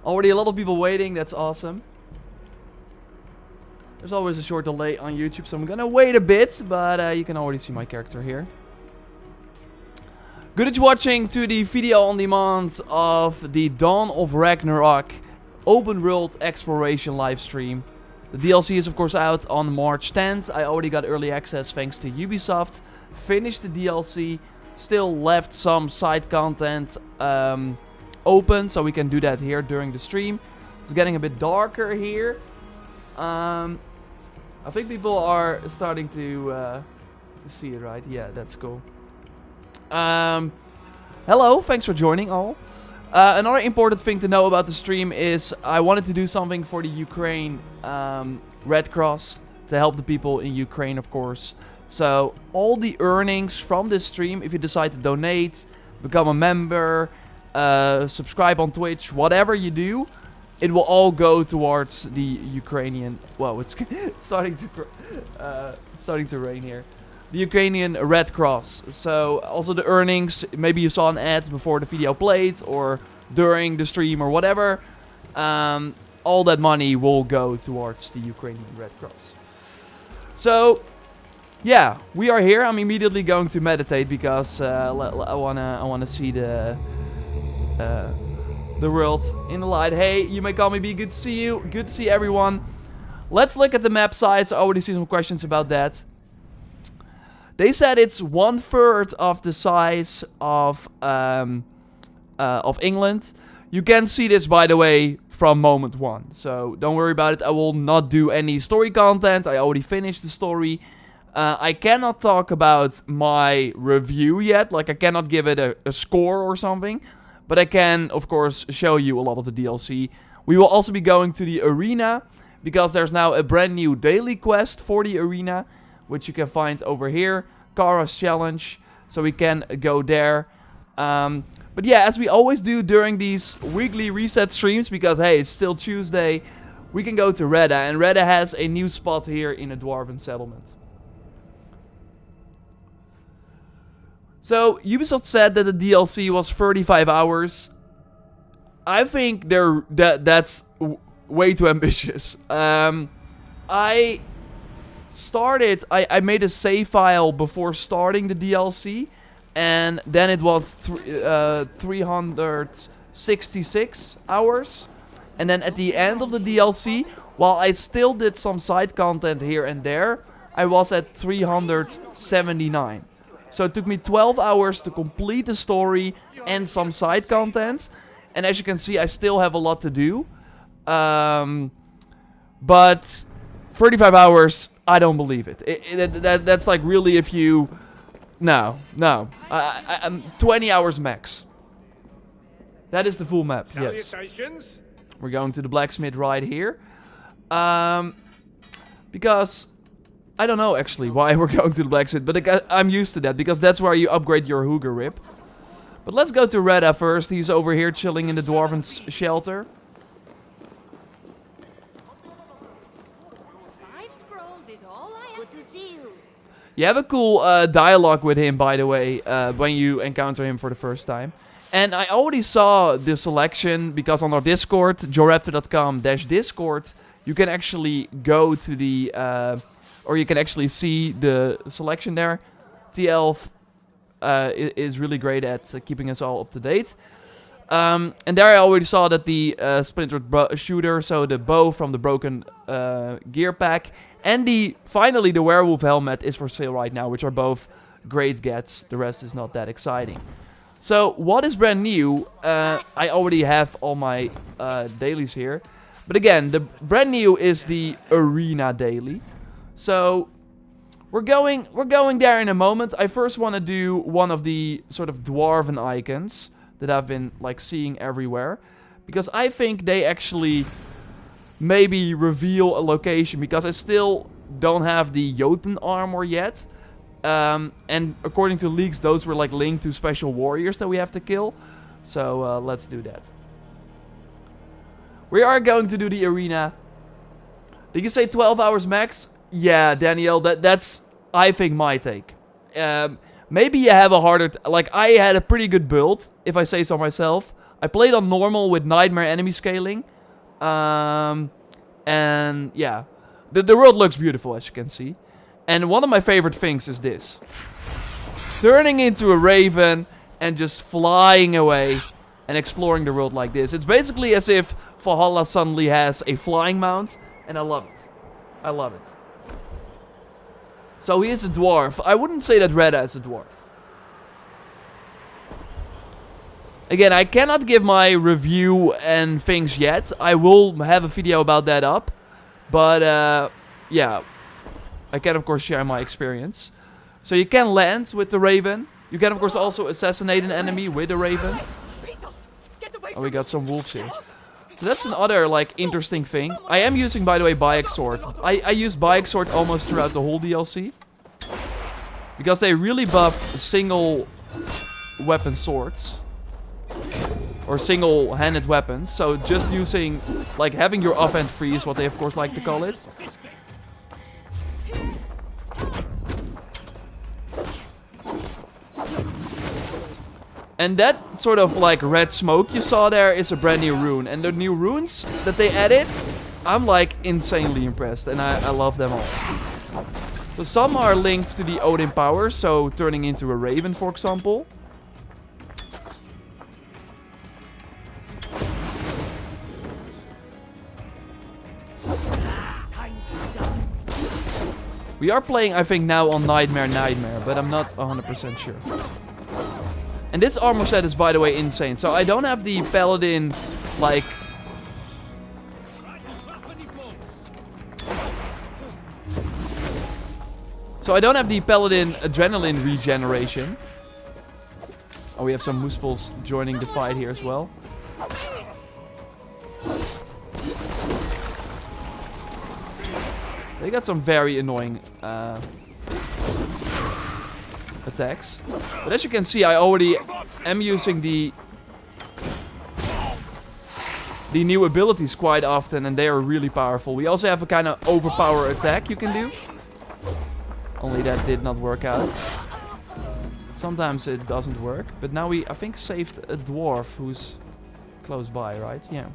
Already a lot of people waiting, that's awesome. There's always a short delay on YouTube, so I'm gonna wait a bit, but you can already see my character here. Good at watching to the video on demand of the Dawn of Ragnarok open world exploration live stream. The DLC is of course out on March 10th. I already got early access thanks to Ubisoft. Finished the DLC, still left some side content open, so we can do that here during the stream. It's getting a bit darker here. I think people are starting to see it, right? Yeah, that's cool. Hello, thanks for joining all. Another important thing to know about the stream is I wanted to do something for the Ukraine Red Cross to help the people in Ukraine, of course. So all the earnings from this stream, if you decide to donate, become a member, subscribe on Twitch, whatever you do, it will all go towards the Ukrainian. Well, it's starting to rain here. The Ukrainian Red Cross. So also the earnings, maybe you saw an ad before the video played or during the stream or whatever. All that money will go towards the Ukrainian Red Cross. So yeah, we are here. I'm immediately going to meditate because I wanna see the world in the light. Hey, you may call me B. Good to see you. Good to see everyone. Let's look at the map size. I already see some questions about that. They said it's 1/3 of the size of England. You can see this, by the way, from moment 1. So don't worry about it. I will not do any story content. I already finished the story. I cannot talk about my review yet. Like, I cannot give it a score or something. But I can, of course, show you a lot of the DLC. We will also be going to the arena, because there's now a brand new daily quest for the arena, which you can find over here, Kara's Challenge, so we can go there. But yeah, as we always do during these weekly reset streams, because hey, it's still Tuesday, we can go to Redda, and Redda has a new spot here in a Dwarven settlement. So, Ubisoft said that the DLC was 35 hours. I think that's way too ambitious. I made a save file before starting the DLC, and then it was 366 hours. And then at the end of the DLC, while I still did some side content here and there, I was at 379. So it took me 12 hours to complete the story and some side content. And as you can see, I still have a lot to do. But 35 hours, I don't believe it. That's like really if you... No. I'm 20 hours max. That is the full map, yes. We're going to the Blacksmith right here. Because... I don't know actually why we're going to the Blacksmith, but I'm used to that, because that's where you upgrade your Hooger Rip. But let's go to Redda first. He's over here chilling in the Dwarven's shelter. You have a cool dialogue with him, by the way, when you encounter him for the first time. And I already saw the selection, because on our Discord, joraptor.com/discord, you can actually go to the... or you can actually see the selection there. TL is really great at keeping us all up to date. And there I already saw that the splintered shooter, so the bow from the broken gear pack, and finally the werewolf helmet is for sale right now, which are both great gets. The rest is not that exciting. So what is brand new? I already have all my dailies here. But again, the brand new is the arena daily. So we're going there in a moment. I first want to do one of the sort of Dwarven icons that I've been like seeing everywhere, because I think they actually maybe reveal a location, because I still don't have the Jotun armor yet. And according to leaks, those were like linked to special warriors that we have to kill. So let's do that. We are going to do the arena. Did you say 12 hours max? Yeah, Danielle, that's, I think, my take. Maybe you have a harder... like, I had a pretty good build, if I say so myself. I played on normal with nightmare enemy scaling. And yeah, the world looks beautiful, as you can see. And one of my favorite things is this. Turning into a raven and just flying away and exploring the world like this. It's basically as if Valhalla suddenly has a flying mount, and I love it. I love it. So he is a dwarf. I wouldn't say that Reda is a dwarf. Again, I cannot give my review and things yet. I will have a video about that up. But, yeah. I can, of course, share my experience. So you can land with the raven. You can, of course, also assassinate an enemy with a raven. Oh, we got some wolves here. So that's another, like, interesting thing. I am using, by the way, Bayek Sword. I use Bayek Sword almost throughout the whole DLC. Because they really buffed single weapon swords. Or single-handed weapons. So just using, like, having your offhand free is what they, of course, like to call it. And that sort of, like, red smoke you saw there is a brand new rune. And the new runes that they added, I'm, like, insanely impressed. And I love them all. So some are linked to the Odin power. So turning into a raven, for example. We are playing, I think, now on Nightmare, but I'm not 100% sure. And this armor set is, by the way, insane. So I don't have the Paladin, like... So I don't have the Paladin Adrenaline regeneration. Oh, we have some Muspels joining the fight here as well. They got some very annoying attacks. But as you can see, I already am using the new abilities quite often, and they are really powerful. We also have a kind of overpower attack you can do. Only that did not work out. Sometimes it doesn't work. But now we, I think, saved a dwarf who's close by, right? Yeah.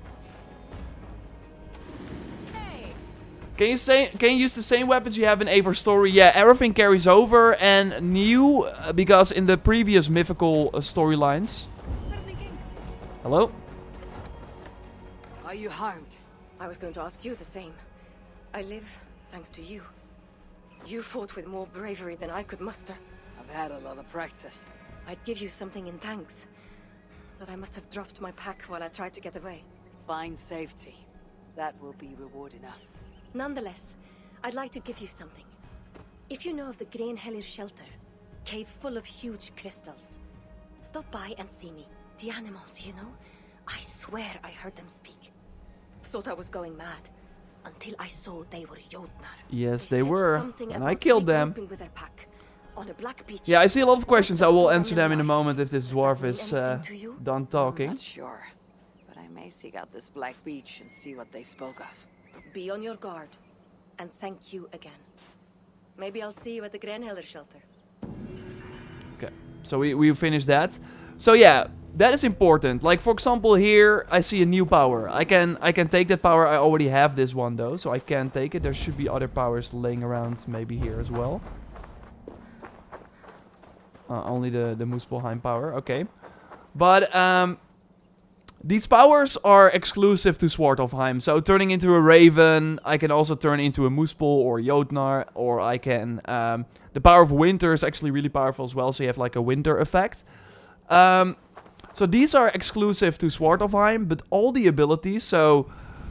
Can you use the same weapons you have in Eivor story? Yeah, everything carries over, and new because in the previous mythical storylines. Hello? Are you harmed? I was going to ask you the same. I live thanks to you. You fought with more bravery than I could muster. I've had a lot of practice. I'd give you something in thanks. But I must have dropped my pack while I tried to get away. Find safety. That will be reward enough. Nonetheless, I'd like to give you something. If you know of the Grainhellir shelter, cave full of huge crystals, stop by and see me. The animals, you know? I swear I heard them speak. Thought I was going mad. Until I saw they were Jotnar. Yes, they were. And I killed them. With their pack on a black beach. Yeah, I see a lot of questions. I will answer them in a moment if this dwarf is done talking. I'm not sure. But I may seek out this black beach and see what they spoke of. Be on your guard. And thank you again. Maybe I'll see you at the Grainhellir shelter. Okay, so we finished that. So yeah, that is important. Like, for example, here I see a new power. I can take that power. I already have this one though, so I can take it. There should be other powers laying around maybe here as well. Only the Muspelheim power, okay. But these powers are exclusive to Svartalfheim. So turning into a Raven, I can also turn into a Muspel or Jotnar, or I can... the power of Winter is actually really powerful as well, so you have like a Winter effect. So these are exclusive to Svartalfheim, but all the abilities, so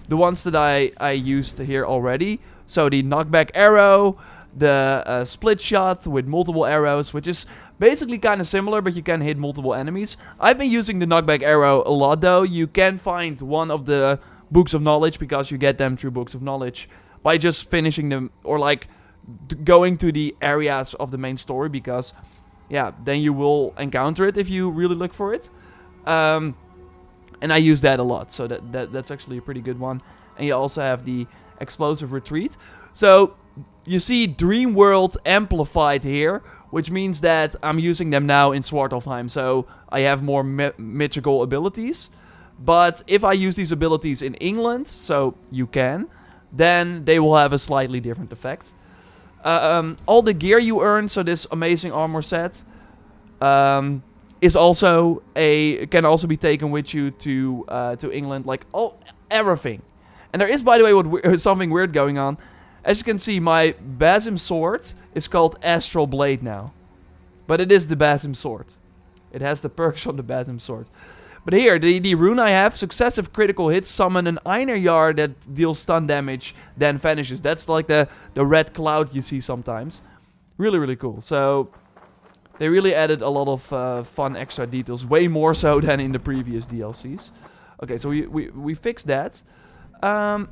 the ones that I used here already, so the knockback arrow, the split shot with multiple arrows, which is basically kind of similar, but you can hit multiple enemies. I've been using the knockback arrow a lot though. You can find one of the books of knowledge, because you get them through books of knowledge, by just finishing them, or like going to the areas of the main story, because yeah, then you will encounter it if you really look for it. And I use that a lot, so that's actually a pretty good one. And you also have the explosive retreat. So you see Dream World amplified here, which means that I'm using them now in Svartalfheim, so I have more magical abilities. But if I use these abilities in England, so you can, then they will have a slightly different effect. All the gear you earn, so this amazing armor set, is also can also be taken with you to England, like everything. And there is, by the way, something weird going on. As you can see, my Basim sword is called Astral Blade now, but it is the Basim sword. It has the perks of the Basim sword. But here, the rune I have, successive critical hits summon an Einherjar that deals stun damage, then vanishes. That's like the red cloud you see sometimes. Really, really cool. So they really added a lot of fun extra details, way more so than in the previous DLCs. Okay, so we fixed that. Yeah,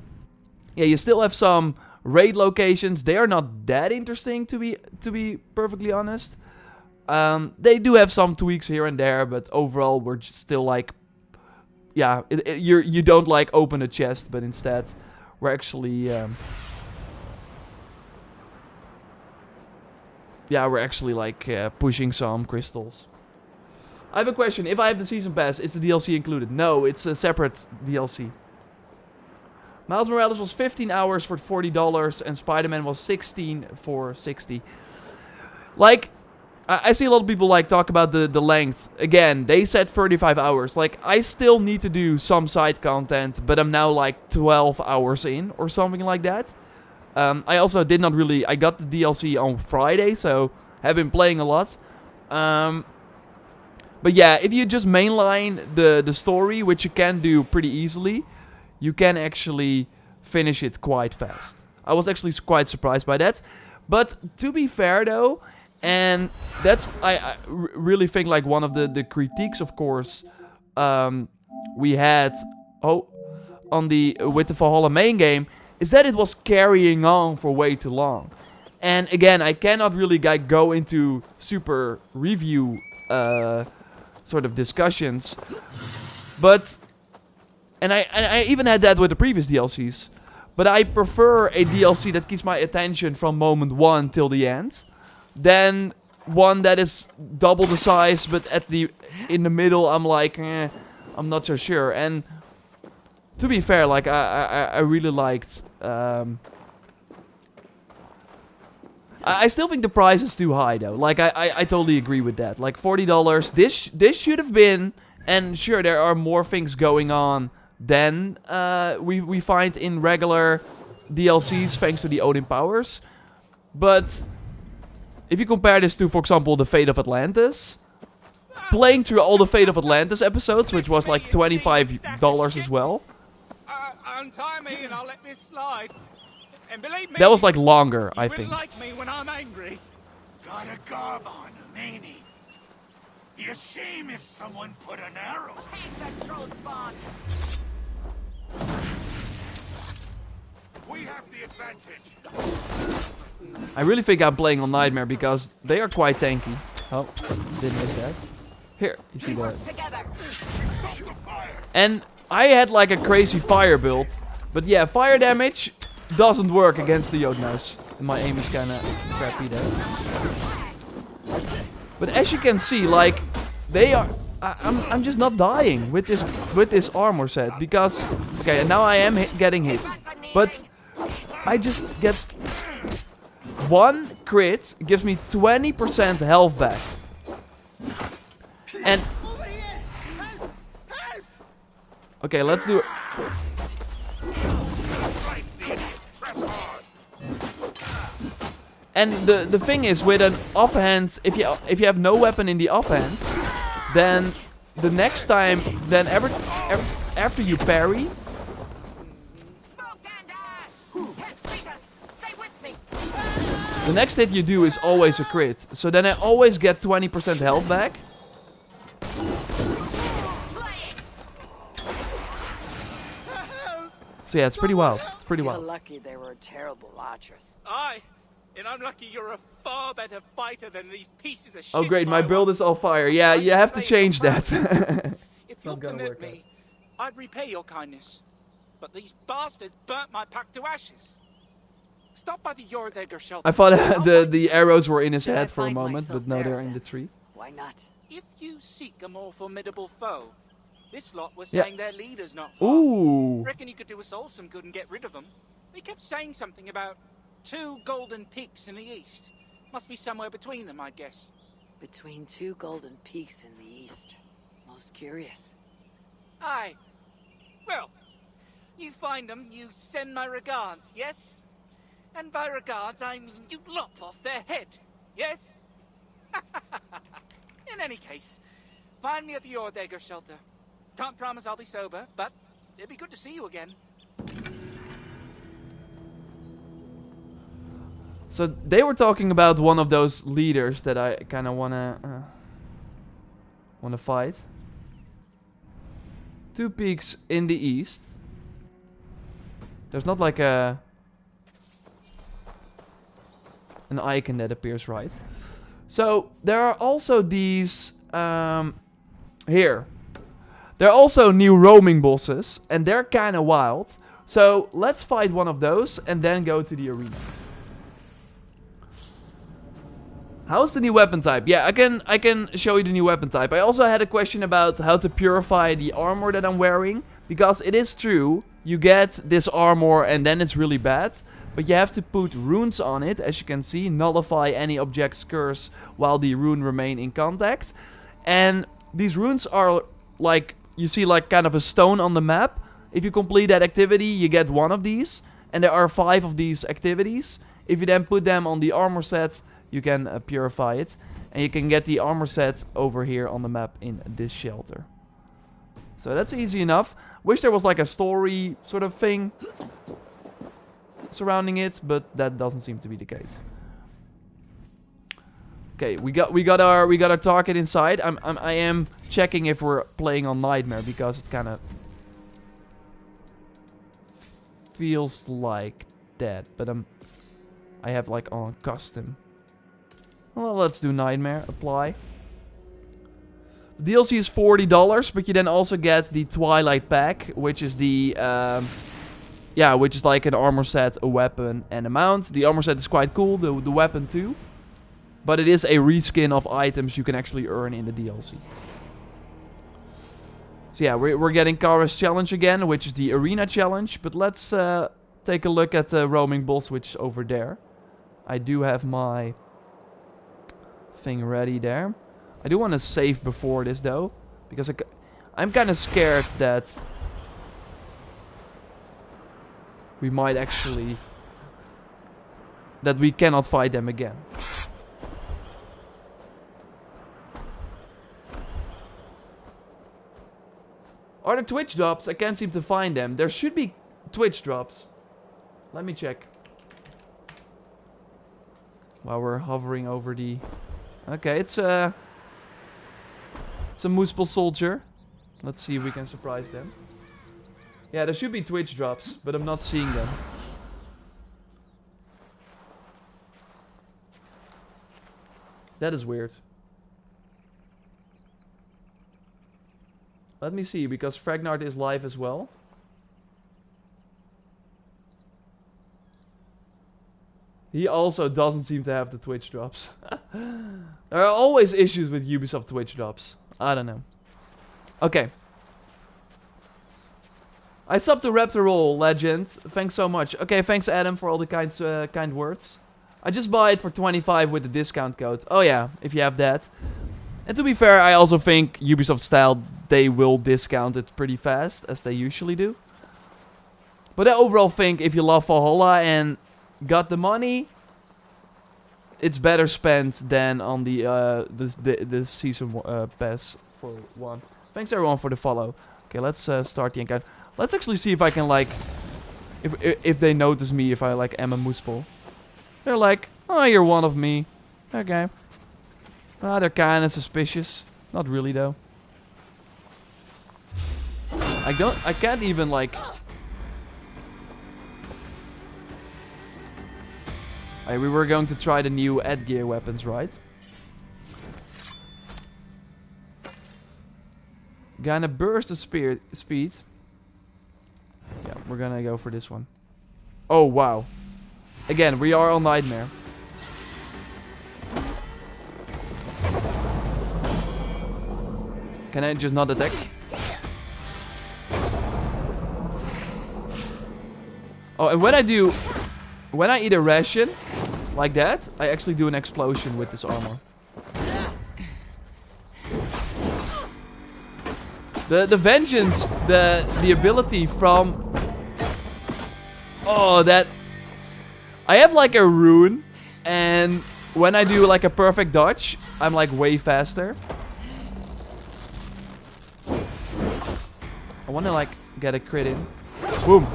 you still have some raid locations. They are not that interesting, to be perfectly honest. They do have some tweaks here and there, but overall we're just still like, yeah, you don't like open a chest, but instead we're actually, yeah, we're actually like pushing some crystals. I have a question. If I have the season pass, is the DLC included? No, it's a separate DLC. Miles Morales was 15 hours for $40, and Spider-Man was 16 for $60. Like, I see a lot of people like talk about the length. Again, they said 35 hours. Like, I still need to do some side content, but I'm now like 12 hours in or something like that. I also did not really... I got the DLC on Friday, so have been playing a lot. But yeah, if you just mainline the story, which you can do pretty easily, you can actually finish it quite fast. I was actually quite surprised by that. But to be fair though, and that's I really think like one of the critiques, of course, we had with the Valhalla main game, is that it was carrying on for way too long. And again, I cannot really go into super review sort of discussions, but and I even had that with the previous DLCs. But I prefer a DLC that keeps my attention from moment 1 till the end, than one that is double the size, but in the middle I'm like, I'm not so sure. And to be fair, like I really liked. I still think the price is too high though. Like I totally agree with that. Like $40. This should have been, and sure there are more things going on than we find in regular DLCs thanks to the Odin powers. But if you compare this to, for example, the Fate of Atlantis, playing through all the Fate of Atlantis episodes, which was like $25 as well. Untie me and I'll let this slide. And believe me, that was like longer, I think. You like me when I'm angry. Got a garb on, Manny. Be a shame if someone put an arrow. Hang that troll spawn! We have the advantage. I really think I'm playing on Nightmare because they are quite tanky. Oh, didn't miss that. Here, you see that. And I had like a crazy fire build. But yeah, fire damage doesn't work against the Jotnars. And my aim is kinda crappy there. But as you can see, like, they are... I'm just not dying with this armor set. Because... Okay, and now I am getting hit. But I just get... One crit gives me 20% health back. And... Okay, let's do it. And the thing is, with an offhand, if you have no weapon in the offhand, then the next time, then after you parry, the next hit you do is always a crit. So then I always get 20% health back. So yeah, it's pretty wild. It's pretty wild. You're lucky they were a terrible archers. Aye, and I'm lucky you're a far better fighter than these pieces of shit. Oh great, my build is all fire. Yeah, you have to change that. If you'll permit me, I'd repay your kindness. But these bastards burnt my pack to ashes. Stop by the Jorvegger shelter. I thought the arrows were in his head for a moment, but no, they're in the tree. Why not? If you seek a more formidable foe, This lot was Yeah. saying their leader's not far. Ooh. Reckon you could do us all some good and get rid of them. They kept saying something about 2 golden peaks in the east. Must be somewhere between them, I'd guess. Between 2 golden peaks in the east. Most curious. Aye. Well, you find them, you send my regards, yes? And by regards, I mean you lop off their head, yes? In any case, find me at the Ordegger shelter. Can't promise I'll be sober, but it'd be good to see you again. So they were talking about one of those leaders that I kind of wanna fight. 2 peaks in the east. There's not like an icon that appears, right? So there are also these here. There are also new roaming bosses, and they're kind of wild. So let's fight one of those and then go to the arena. How's the new weapon type? Yeah, I can show you the new weapon type. I also had a question about how to purify the armor that I'm wearing. Because it is true, you get this armor and then it's really bad. But you have to put runes on it, as you can see. Nullify any object's curse while the rune remain in contact. And these runes are like, you see like kind of a stone on the map. If you complete that activity, you get one of these. And there are 5 of these activities. If you then put them on the armor set, you can purify it. And you can get the armor set over here on the map in this shelter. So that's easy enough. Wish there was like a story sort of thing surrounding it, but that doesn't seem to be the case. Okay, we got our target inside. I am checking if we're playing on Nightmare because it kind of feels like that, but I have like on custom. Well, let's do Nightmare. Apply. The DLC is $40, but you then also get the Twilight Pack, which is the which is like an armor set, a weapon, and a mount. The armor set is quite cool, the weapon too. But it is a reskin of items you can actually earn in the DLC. So yeah, we're getting Kara's challenge again, which is the arena challenge. But let's take a look at the roaming boss, which is over there. I do have my thing ready there. I do want to save before this though, because I'm kind of scared that we might actually... that we cannot fight them again. Are there Twitch drops? I can't seem to find them. There should be Twitch drops. Let me check. While we're hovering over the... Okay, it's a Muspel soldier. Let's see if we can surprise them. Yeah, there should be Twitch drops, but I'm not seeing them. That is weird. Let me see, because Fragnard is live as well. He also doesn't seem to have the Twitch drops. There are always issues with Ubisoft Twitch drops. I don't know. Okay. I subbed to Raptor Roll, legend. Thanks so much. Okay, thanks Adam for all the kind words. I just buy it for 25 with the discount code. Oh yeah, if you have that. And to be fair, I also think Ubisoft style, they will discount it pretty fast, as they usually do. But I overall think if you love Valhalla and got the money, it's better spent than on the season pass for 1. Thanks everyone for the follow. Okay, let's start the encounter. Let's actually see if I can like, if they notice me, if I like am a Muspel. They're like, oh, you're one of me. Okay. Ah, they're kind of suspicious. Not really though. I can't even like... we were going to try the new Edgear weapons, right? Gonna burst the speed. Yeah, we're gonna go for this one. Oh, wow. Again, we are on Nightmare. Can I just not attack? Oh, and when I eat a ration like that, I actually do an explosion with this armor. The vengeance, the ability from... Oh, that... I have like a rune, and when I do like a perfect dodge, I'm like way faster. I want to like get a crit in. Boom.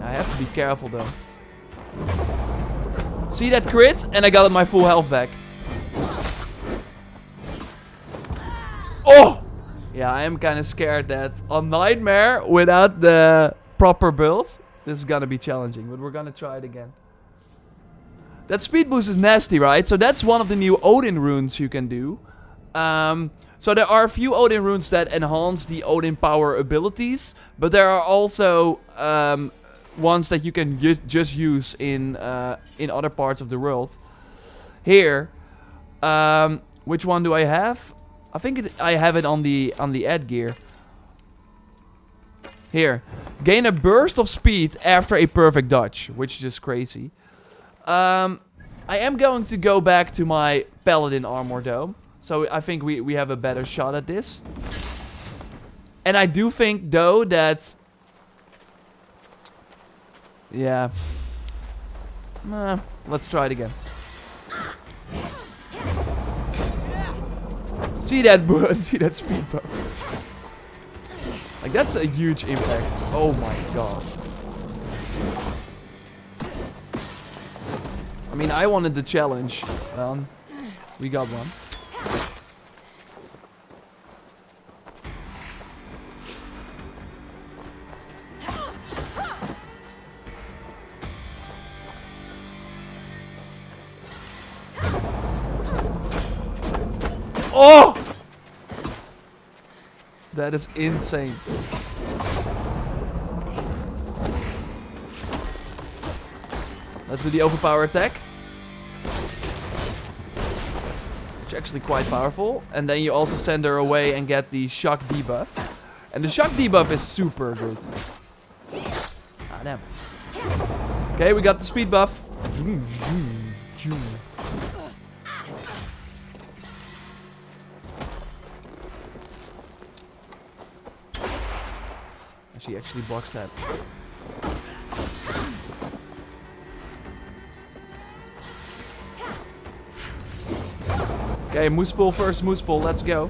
I have to be careful though. See that crit? And I got my full health back. Oh! Yeah, I am kind of scared that on Nightmare, without the proper build, this is gonna be challenging, but we're gonna try it again. That speed boost is nasty, right? So that's one of the new Odin runes you can do. So there are a few Odin runes that enhance the Odin power abilities, but there are also ones that you can just use in other parts of the world. Here, which one do I have? I think I have it on the Ed gear. Here, gain a burst of speed after a perfect dodge, which is just crazy. I am going to go back to my Paladin armor though. So I think we have a better shot at this. And I do think though that... Yeah. Let's try it again. See that see that speed buff. Like that's a huge impact. Oh my god. I mean, I wanted the challenge. Well, we got one. Oh! That is insane. Let's do the overpower attack. Which is actually quite powerful. And then you also send her away and get the shock debuff. And the shock debuff is super good. Ah, damn. Okay, we got the speed buff. She actually blocks that. Okay, moose pull first, moose pull, let's go.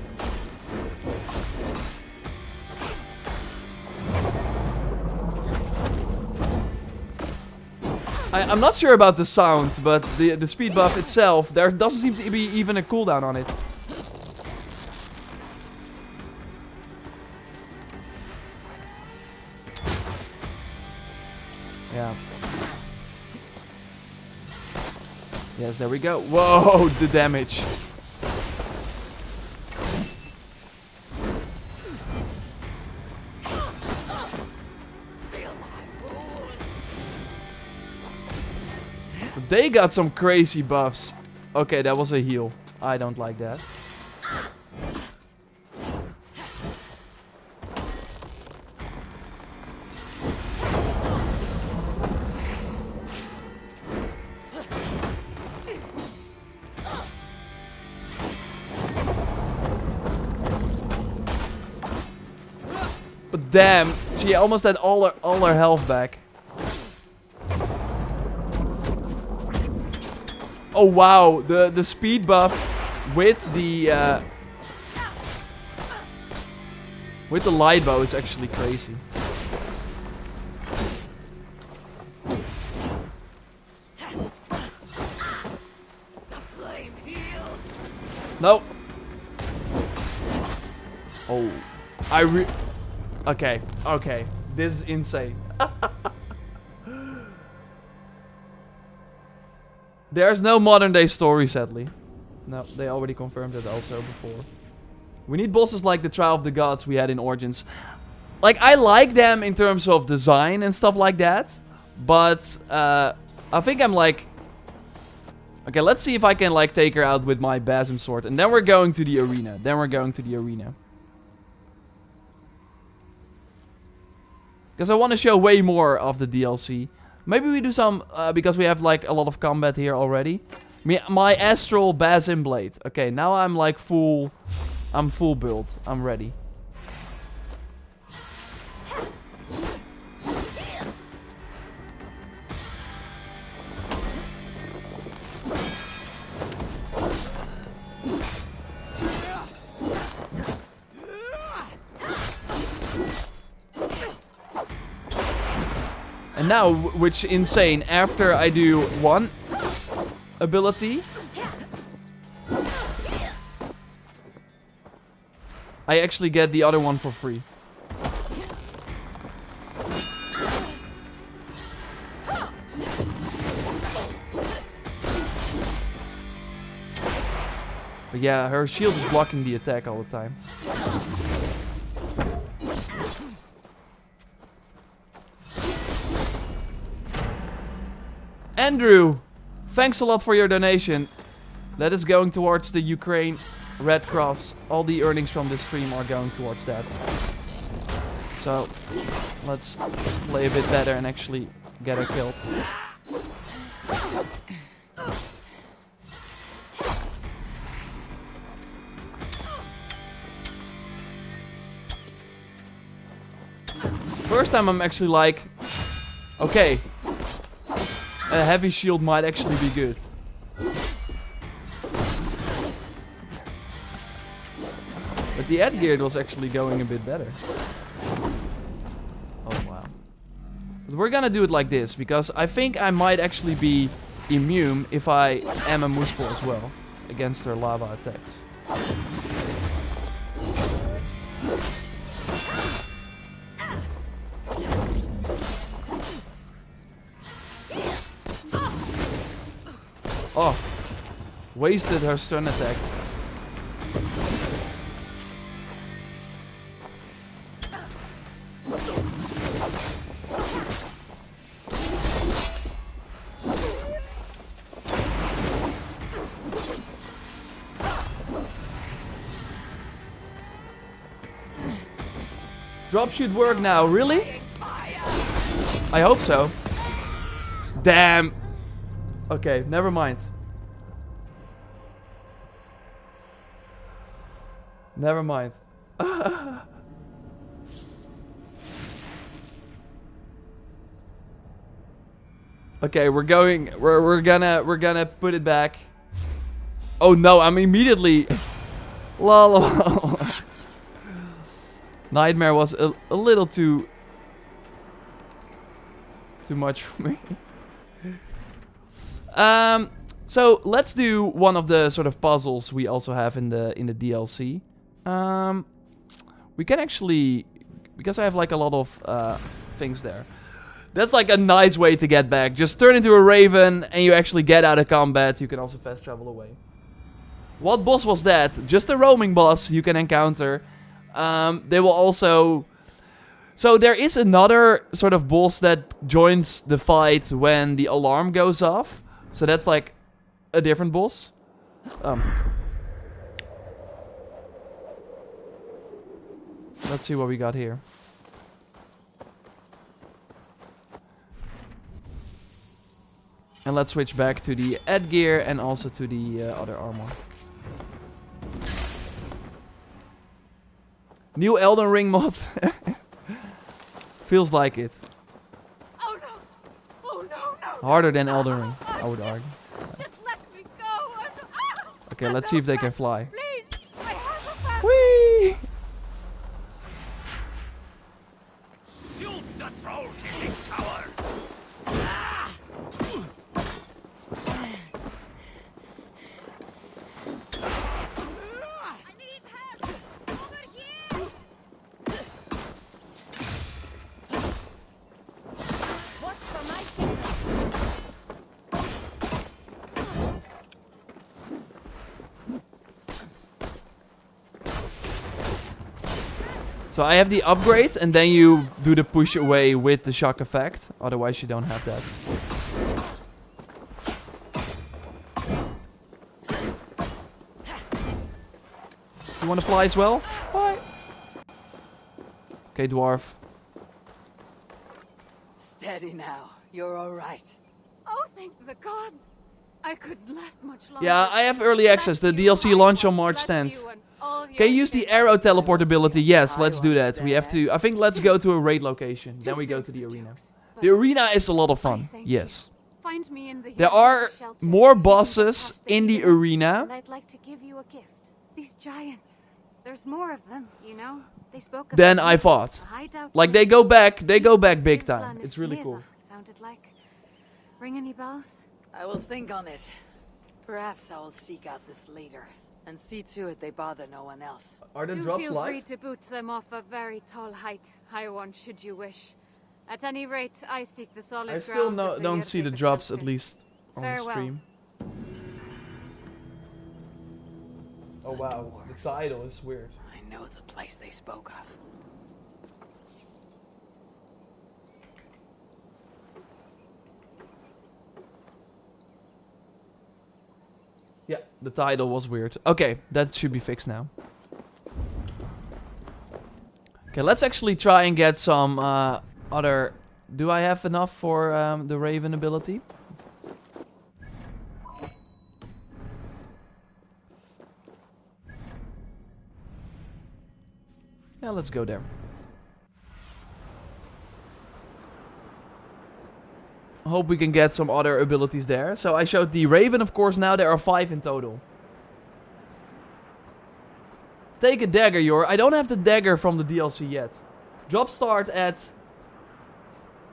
I'm not sure about the sound, but the speed buff itself, there doesn't seem to be even a cooldown on it. Yeah. Yes, there we go. Whoa, the damage. They got some crazy buffs. Okay, that was a heal. I don't like that. But damn, she almost had all her health back. Oh wow, the speed buff with the light bow is actually crazy. No. Oh, okay, okay, this is insane. There's no modern day story, sadly. No, they already confirmed it also before. We need bosses like the Trial of the Gods we had in Origins. Like, I like them in terms of design and stuff like that. But, I think I'm like... Okay, let's see if I can, like, take her out with my Basm sword. And then we're going to the arena. Because I want to show way more of the DLC. Maybe we do some, because we have like a lot of combat here already. My Astral Basin Blade. Okay, now I'm like full build. I'm ready. And now, which insane, after I do one ability, I actually get the other one for free. But yeah, her shield is blocking the attack all the time. Andrew, thanks a lot for your donation. That is going towards the Ukraine Red Cross. All the earnings from this stream are going towards that. So, let's play a bit better and actually get her killed. First time I'm actually like, okay, a heavy shield might actually be good. But the headgear was actually going a bit better. Oh wow. But we're gonna do it like this, because I think I might actually be immune if I am a Mooseball as well, against her lava attacks. Oh, wasted her stun attack. Drop should work now, really? I hope so. Damn. Okay, never mind. Never mind. Okay, we're gonna put it back. Oh no, I'm immediately lol. Nightmare was a little too much for me. So let's do one of the sort of puzzles we also have in the DLC. We can actually, because I have like a lot of things there. That's like a nice way to get back. Just turn into a raven and you actually get out of combat. You can also fast travel away. What boss was that? Just a roaming boss you can encounter. They will also... So there is another sort of boss that joins the fight when the alarm goes off. So that's like a different boss. Let's see what we got here. And let's switch back to the headgear and also to the other armor. New Elden Ring mod. Feels like it. Oh no! Oh no, no! Harder than Elden Ring, I would argue. Just let me go! Okay, let's see if they can fly. Please! I have a family! Whee! Shoot the troll-kissing coward! I need help! Over here! Watch for my signal! So I have the upgrade, and then you do the push away with the shock effect. Otherwise, you don't have that. You want to fly as well? Bye. Okay, Dwarf. Steady now. You're all right. Oh, thank the gods. I could last much longer. Yeah, I have early access. The Bless DLC you, launch on I March bless 10th. you and all of Can you your use the kids. arrow teleport ability? Yes, let's do that. We have there. to... I think let's go to a raid location. Then Too we go soon to the for arena. jokes, The but arena is a lot of I fun. thank you. Yes. Find me in the There heroes are shelter more hidden bosses past in the hills, arena. And I'd like to give you a gift. These giants. There's more of them, you know? They spoke of Then a I fought. hideout Like near they go back East big Sylvan time. is It's really Neva, cool. Sounded like. Ring any bells? I will think on it. Perhaps I will seek out this later. And see to it they bother no one else. Are the Do drops feel free live? to boot them off a very tall height, high one should you wish. At any rate, I seek the solid I still ground of the don't see the Yurtega drops, shelter. at least on the Farewell. stream. Oh wow, the title is weird. I know the place they spoke of. Yeah, the title was weird. Okay, that should be fixed now. Okay, let's actually try and get some other... Do I have enough for the Raven ability? Yeah, let's go there. Hope we can get some other abilities there. So I showed the Raven, of course. Now there are 5 in total. Take a dagger, Yor. I don't have the dagger from the DLC yet. Drop start at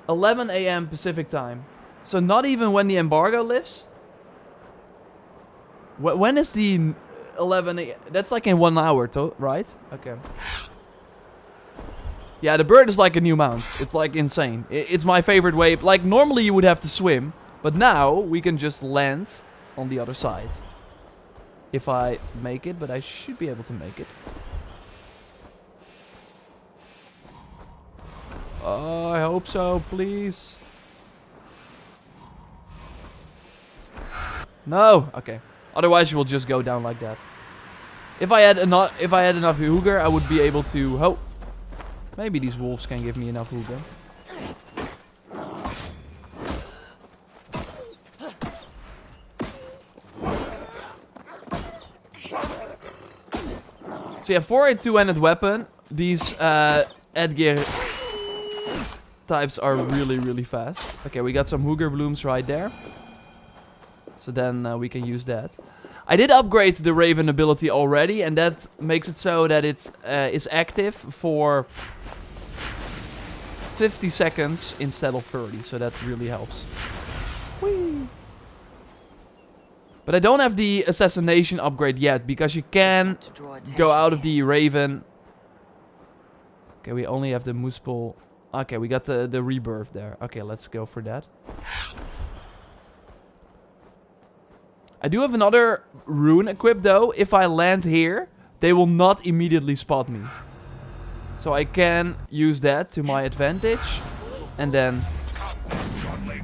11 AM Pacific time. So not even when the embargo lifts? When is the 11 AM? That's like in 1 hour, right? Okay. Yeah, the bird is like a new mount. It's like insane. It's my favorite way. Like normally you would have to swim, but now we can just land on the other side. If I make it, but I should be able to make it. Oh, I hope so, please. No, okay. Otherwise you will just go down like that. If I had enough Hooger, I would be able to... Oh. Maybe these wolves can give me enough Hooger. So yeah, for a two-handed weapon, these Edgear types are really, really fast. Okay, we got some Hooger blooms right there. So then we can use that. I did upgrade the Raven ability already, and that makes it so that it is active for 50 seconds instead of 30, so that really helps. Whee! But I don't have the assassination upgrade yet, because you can go out of the Raven. Okay, we only have the Muspel. Okay, we got the rebirth there. Okay, let's go for that. I do have another rune equipped though. If I land here, they will not immediately spot me. So I can use that to my advantage. And then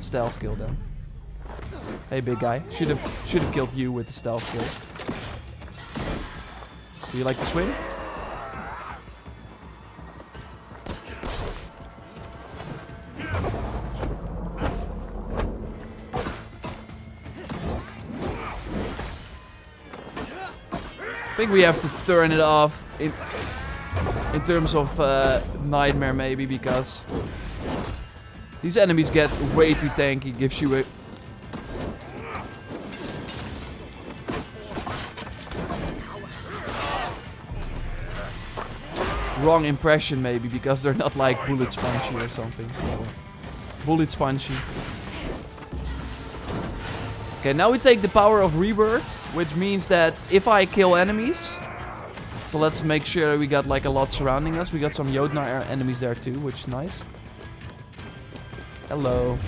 stealth kill them. Hey big guy. Should have killed you with the stealth kill. Do you like to swing? I think we have to turn it off in terms of nightmare maybe, because these enemies get way too tanky. Gives you a wrong impression maybe, because they're not like bullet spongy or something. So, bullet spongy. Okay, now we take the power of rebirth, which means that if I kill enemies, so let's make sure we got like a lot surrounding us. We got some Jotnar enemies there too, which is nice. Hello.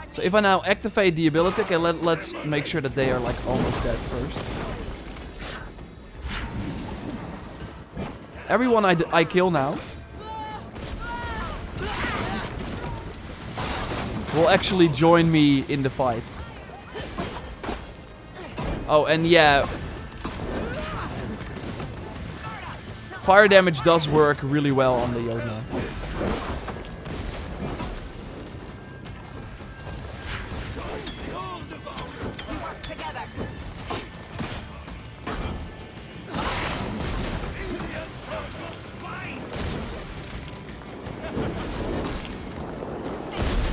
So if I now activate the ability, okay, let's make sure that they are like almost dead first. Everyone I kill now will actually join me in the fight. Oh, and yeah. fire damage does work really well on the Jotnar.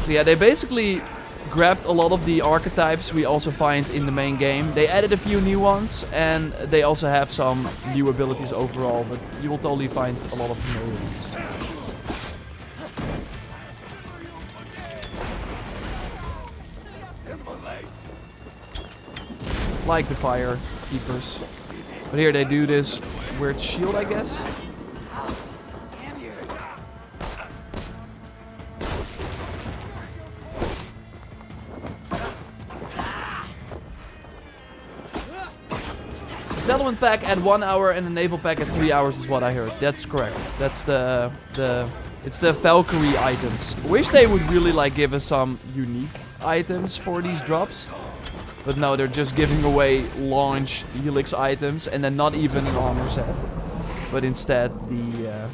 So yeah, they basically grabbed a lot of the archetypes we also find in the main game. They added a few new ones, and they also have some new abilities overall, but you will totally find a lot of familiar ones. Like the fire keepers. But here they do this weird shield, I guess. Settlement pack at 1 hour and a naval pack at 3 hours is what I heard. That's correct. That's it's the Valkyrie items. Wish they would really like give us some unique items for these drops. But no, they're just giving away launch helix items and then not even an armor set. But instead the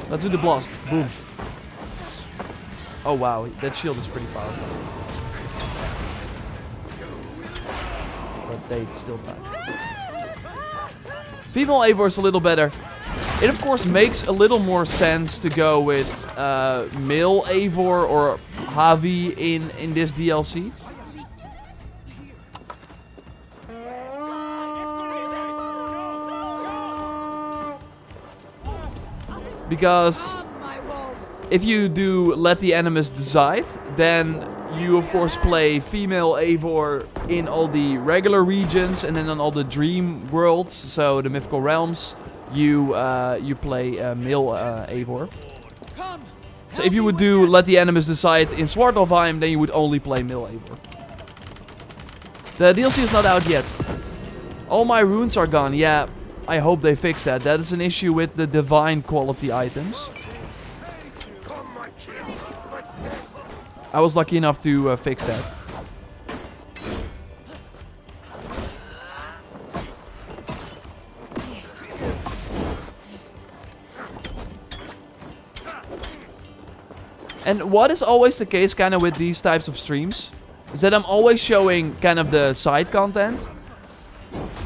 let's do the blast. Boom. Oh wow, that shield is pretty powerful. But they still die. Female Eivor is a little better. It of course makes a little more sense to go with male Eivor or Havi in this DLC. Because if you do let the enemies decide, then you of course play female Eivor in all the regular regions and then on all the dream worlds, so the mythical realms, you play male Eivor. So if you would do let the enemies decide in Svartalfheim, then you would only play male Eivor. The DLC is not out yet. All my runes are gone. Yeah, I hope they fix that. That is an issue with the divine quality items. I was lucky enough to fix that. And what is always the case kind of with these types of streams is that I'm always showing kind of the side content.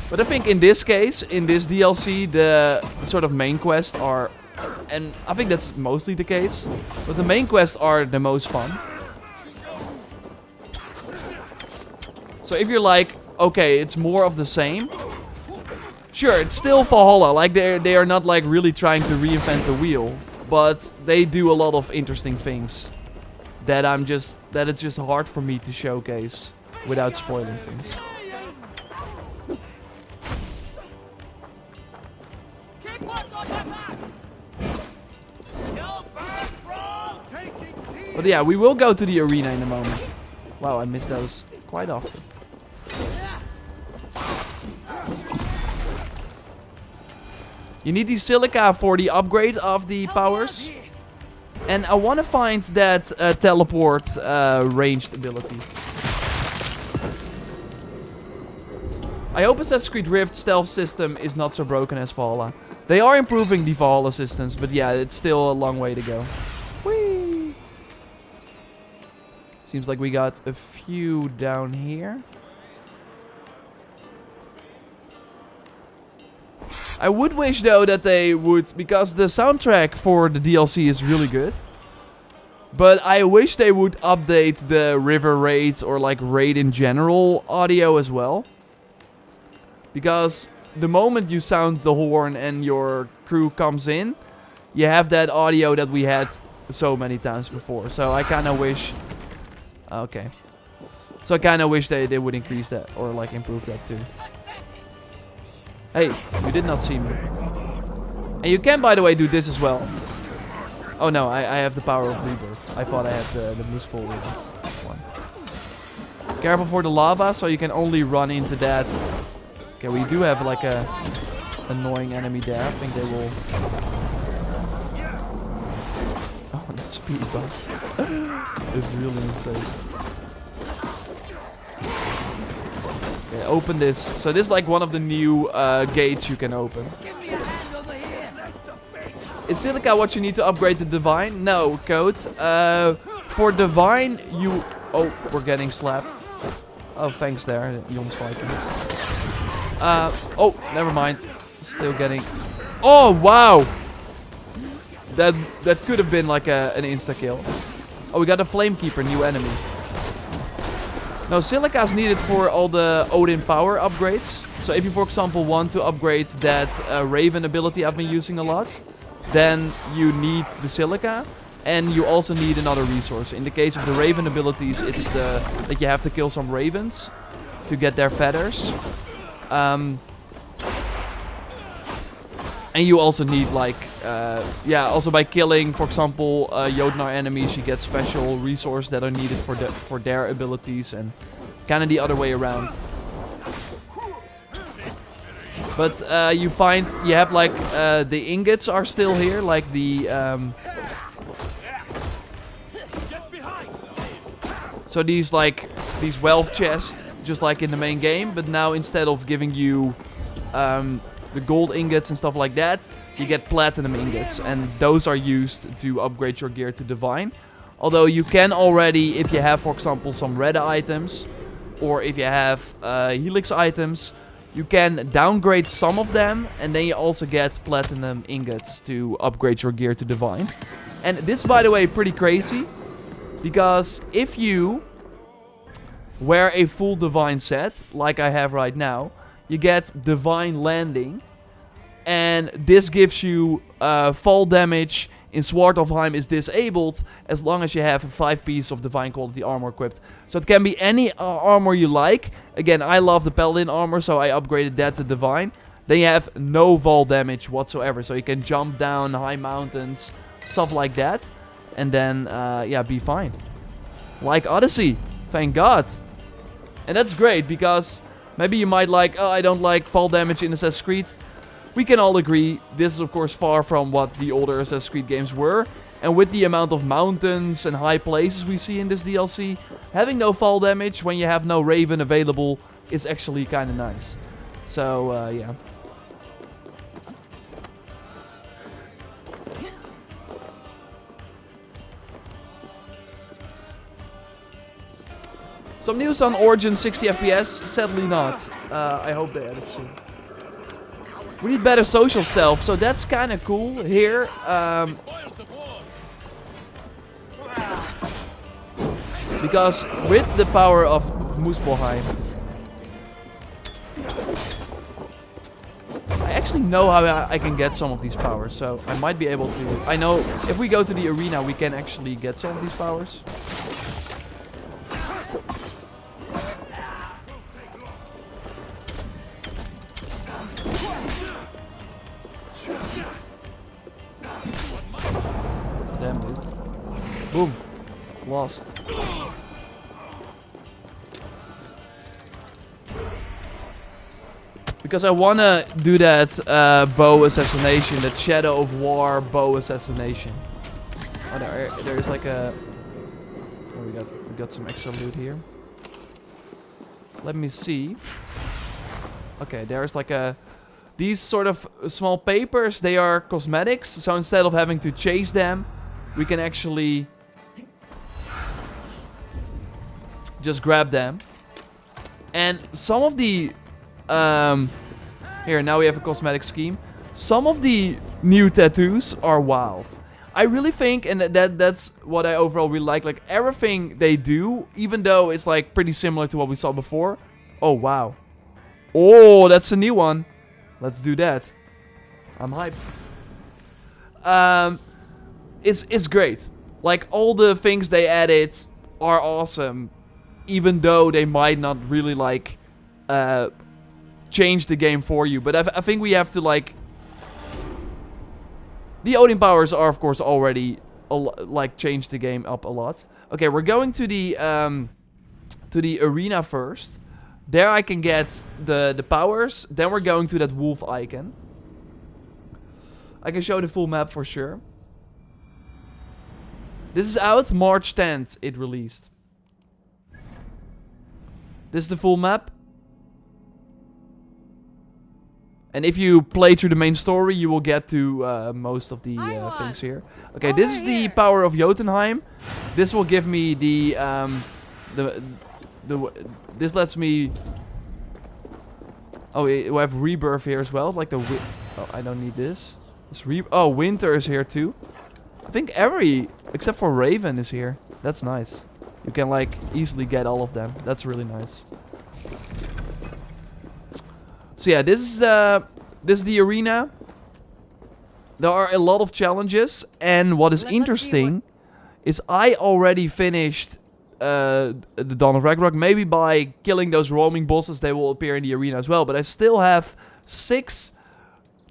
But I think in this case, in this DLC, the sort of main quests are, and I think that's mostly the case, but the main quests are the most fun. So if you're like, okay, it's more of the same. Sure, it's still Valhalla. Like they are not like really trying to reinvent the wheel, but they do a lot of interesting things that it's just hard for me to showcase without spoiling things. But yeah, we will go to the arena in a moment. Wow, I miss those quite often. You need the Silica for the upgrade of the powers. And I want to find that teleport ranged ability. I hope Assassin's Creed Rift stealth system is not so broken as Valhalla. They are improving the Valhalla systems, but yeah, it's still a long way to go. Whee! Seems like we got a few down here. I would wish though that they would, because the soundtrack for the DLC is really good. But I wish they would update the river raid or like raid in general audio as well. Because the moment you sound the horn and your crew comes in, you have that audio that we had so many times before. So I kind of wish... Okay. So I kind of wish they would increase that or like improve that too. Hey, you did not see me. And you can, by the way, do this as well. Oh no, I have the power of rebirth. I thought I had the musical one. Careful for the lava, so you can only run into that. Okay, we do have like a annoying enemy there. I think they will... Oh, that speed buff. It's really insane. Okay, open this. So this is like one of the new gates you can open. Is Silica what you need to upgrade the Divine? No, Code. For Divine, you... Oh, we're getting slapped. Oh, thanks there, Jons Vikings. Oh, never mind. Still getting... Oh, wow! That could have been like an insta-kill. Oh, we got a Flamekeeper, new enemy. No, Silica is needed for all the Odin power upgrades. So if you, for example, want to upgrade that Raven ability I've been using a lot, then you need the Silica. And you also need another resource. In the case of the Raven abilities, it's that you have to kill some Ravens to get their feathers. And you also need like, also by killing, for example, Jotnar enemies, you get special resources that are needed for their abilities, and kind of the other way around. But you find you have like the ingots are still here, like the so these wealth chests, just like in the main game, but now instead of giving you the gold ingots and stuff like that, you get platinum ingots, and those are used to upgrade your gear to Divine. Although you can already, if you have, for example, some red items, or if you have helix items, you can downgrade some of them, and then you also get platinum ingots to upgrade your gear to Divine. And this, by the way, pretty crazy, because if you wear a full Divine set, like I have right now, you get Divine Landing, and this gives you fall damage in Svartalfheim is disabled as long as you have a 5-piece of Divine Quality armor equipped. So it can be any armor you like. Again, I love the Paladin armor, so I upgraded that to Divine. Then you have no fall damage whatsoever, so you can jump down high mountains, stuff like that, and then, be fine. Like Odyssey, thank God. And that's great, because maybe you might like, oh, I don't like fall damage in Assassin's Creed. We can all agree, this is of course far from what the older Assassin's Creed games were. And with the amount of mountains and high places we see in this DLC, having no fall damage when you have no Raven available is actually kind of nice. So, yeah. Some news on Origin 60 FPS? Sadly not. I hope they add it soon. We need better social stealth, so that's kind of cool here. Because with the power of Muspelheim, I actually know how I can get some of these powers, so I might be able to. I know if we go to the arena, we can actually get some of these powers. Damn, dude. Boom. Lost. Because I wanna do that bow assassination, that Shadow of War bow assassination. Oh, there's like a... Oh, we got some extra loot here. Let me see. Okay, there's like a... These sort of small papers, they are cosmetics. So instead of having to chase them, we can actually just grab them. And some of the... here, now we have a cosmetic scheme. Some of the new tattoos are wild. I really think, and that's what I overall really like everything they do, even though it's like pretty similar to what we saw before. Oh, wow. Oh, that's a new one. Let's do that. I'm hyped. It's great. Like, all the things they added are awesome, even though they might not really like change the game for you. But I think we have to like... The Odin powers are, of course, already like changed the game up a lot. Okay, we're going to the arena first. There I can get the powers. Then we're going to that wolf icon. I can show the full map for sure. This is out March 10th. It released. This is the full map. And if you play through the main story, you will get to most of the things here. Okay, this is the power of Jotunheim. This will give me the this lets me. Oh, we have rebirth here as well. Like the oh, I don't need this. Winter is here too. I think except for Raven is here. That's nice. You can like easily get all of them. That's really nice. So yeah, this is the arena. There are a lot of challenges, and what is interesting is I already finished the Dawn of Ragnarok. Maybe by killing those roaming bosses, they will appear in the arena as well. But I still have 6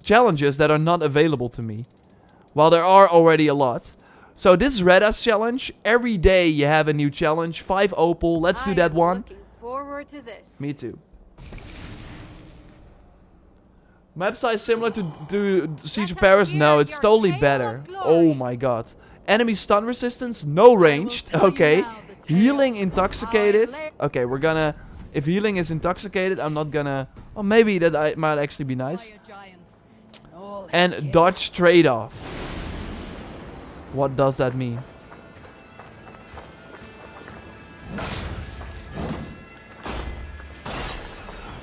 challenges that are not available to me, while there are already a lot. So this is Reda's challenge. Every day you have a new challenge. 5 opal. Let's do that one. Looking forward to this. Me too. Map size similar to Siege of Paris? No, it's totally better. Oh my god. Enemy stun resistance, no ranged. Okay. Healing intoxicated. Okay, we're gonna... If healing is intoxicated, I'm not gonna... Oh, maybe that might actually be nice. And dodge trade-off. What does that mean?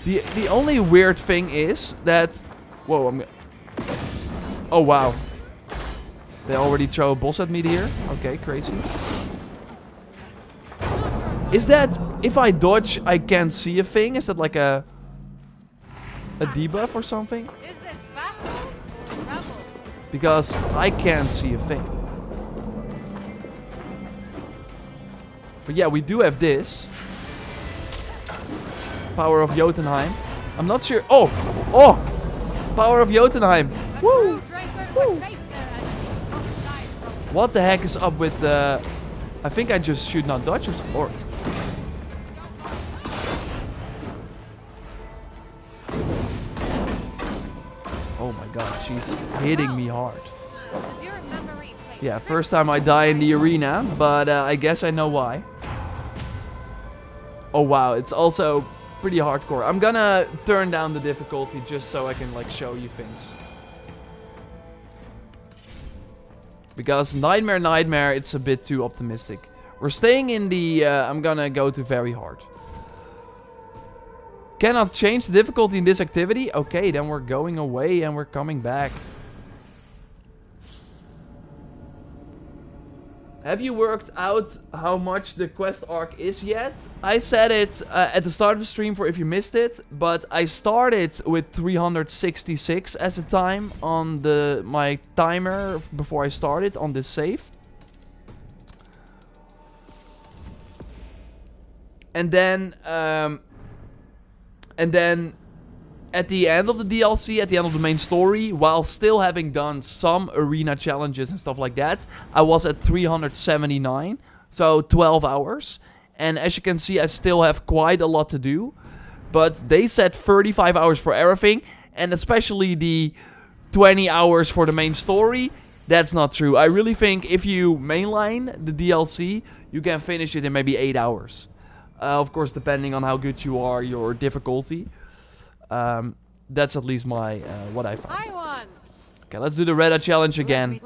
The only weird thing is that... Whoa, oh, wow. They already throw a boss at me here? Okay, crazy. Is that... If I dodge, I can't see a thing? Is that like a debuff or something? Is this battle or rebel? Because I can't see a thing. But yeah, we do have this. Power of Jotunheim. I'm not sure. Oh! Oh! Power of Jotunheim. Woo! Woo! What the heck is up with the... I think I just should not dodge or... Oh my god, she's hitting me hard. Yeah, first time I die in the arena, but I guess I know why. Oh wow, it's also pretty hardcore. I'm gonna turn down the difficulty just so I can like show you things. Because Nightmare, it's a bit too optimistic. We're staying in the... I'm gonna go to very hard. Cannot change the difficulty in this activity? Okay, then we're going away and we're coming back. Have you worked out how much the quest arc is yet? I said it at the start of the stream for if you missed it, but I started with 366 as a time on my timer before I started on this save. And then at the end of the DLC, at the end of the main story, while still having done some arena challenges and stuff like that, I was at 379, so 12 hours. And as you can see, I still have quite a lot to do. But they said 35 hours for everything, and especially the 20 hours for the main story. That's not true. I really think if you mainline the DLC, you can finish it in maybe 8 hours. Of course, depending on how good you are, your difficulty. That's at least my what I found. Okay, let's do the Reda challenge again.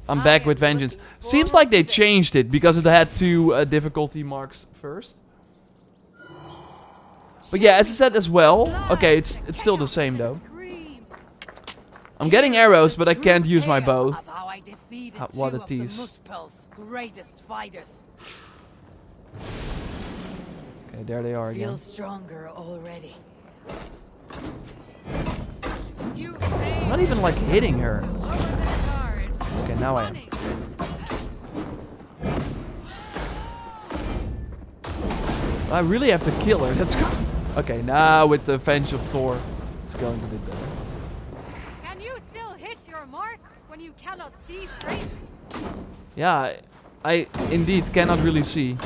I'm back with vengeance. Seems like they changed it because it had 2 difficulty marks first. But yeah, as I said as well. Okay, it's still the same though. I'm getting arrows, but I can't use my bow. What a tease. Okay, there they are again. Feel stronger already. I'm not even like hitting her. Okay, now I am. I really have to kill her. That's good. Okay, now with the Venge of Thor, it's going to be better. Can you still hit your mark when you cannot see straight? Yeah, I indeed cannot really see.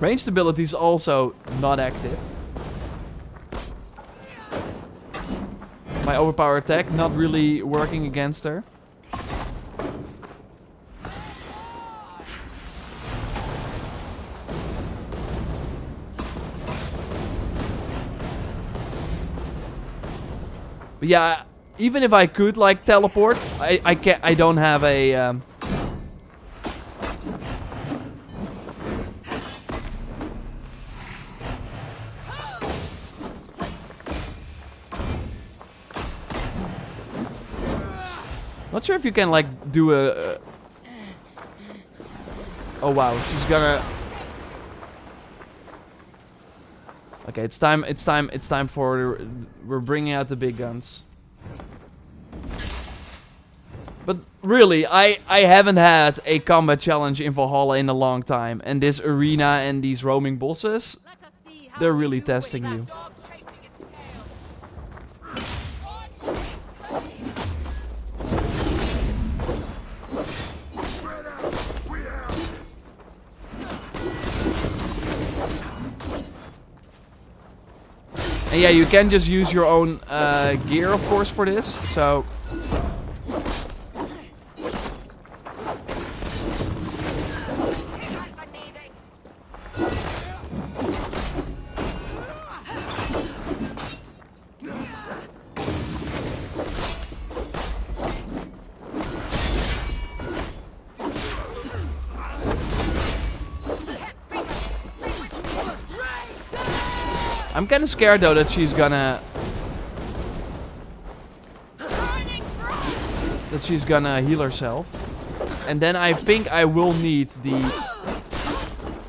Ranged ability is also not active. My overpower attack not really working against her. But yeah, even if I could like teleport, I can't. I don't have a. Not sure if you can like do a. Oh wow, she's gonna. Okay, it's time. It's time for. We're bringing out the big guns. But really, I haven't had a combat challenge in Valhalla in a long time, and this arena and these roaming bosses, they're really testing you. And yeah, you can just use your own gear, of course, for this. So I'm kind of scared though that she's gonna heal herself, and then I think I will need the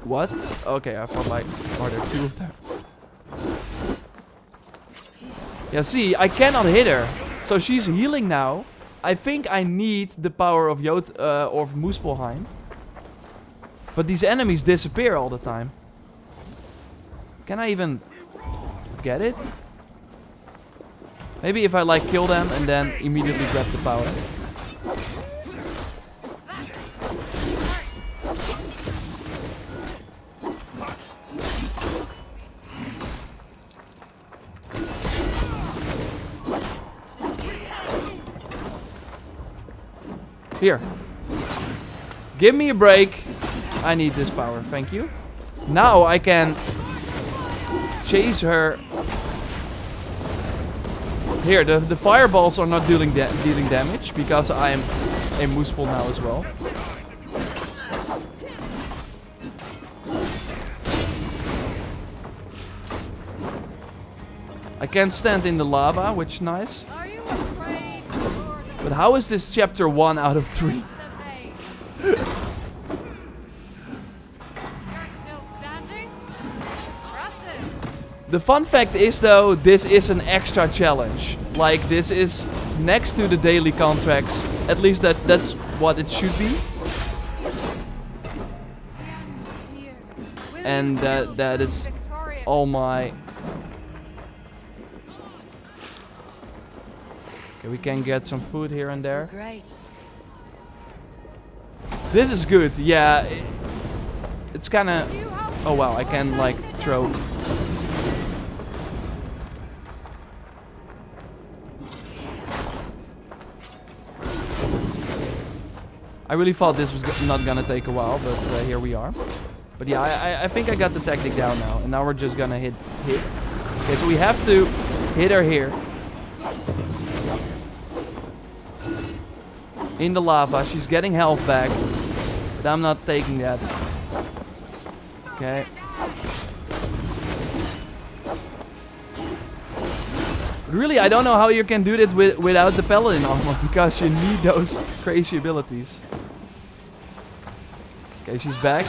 what? Okay, I thought like, are there two of them? Yeah, see, I cannot hit her, so she's healing now. I think I need the power of or Muspelheim, but these enemies disappear all the time. Can I even get it? Maybe if I like kill them and then immediately grab the power. Here. Give me a break. I need this power, thank you. Now I can chase her. Here, the fireballs are not dealing damage because I'm a Muspel now as well. I can't stand in the lava, which is nice. But how is this chapter 1 out of 3? The fun fact is though, this is an extra challenge. Like this is next to the daily contracts. At least that's what it should be. And that is all my. Okay, we can get some food here and there. Great. This is good. Yeah, it's kind of. Oh wow, I can like throw. I really thought this was not gonna take a while, but here we are. But yeah, I think I got the tactic down now, and now we're just gonna hit. Okay, so we have to hit her here. In the lava, she's getting health back, but I'm not taking that. Okay. Really, I don't know how you can do this without the paladin armor, because you need those crazy abilities. Okay, she's back.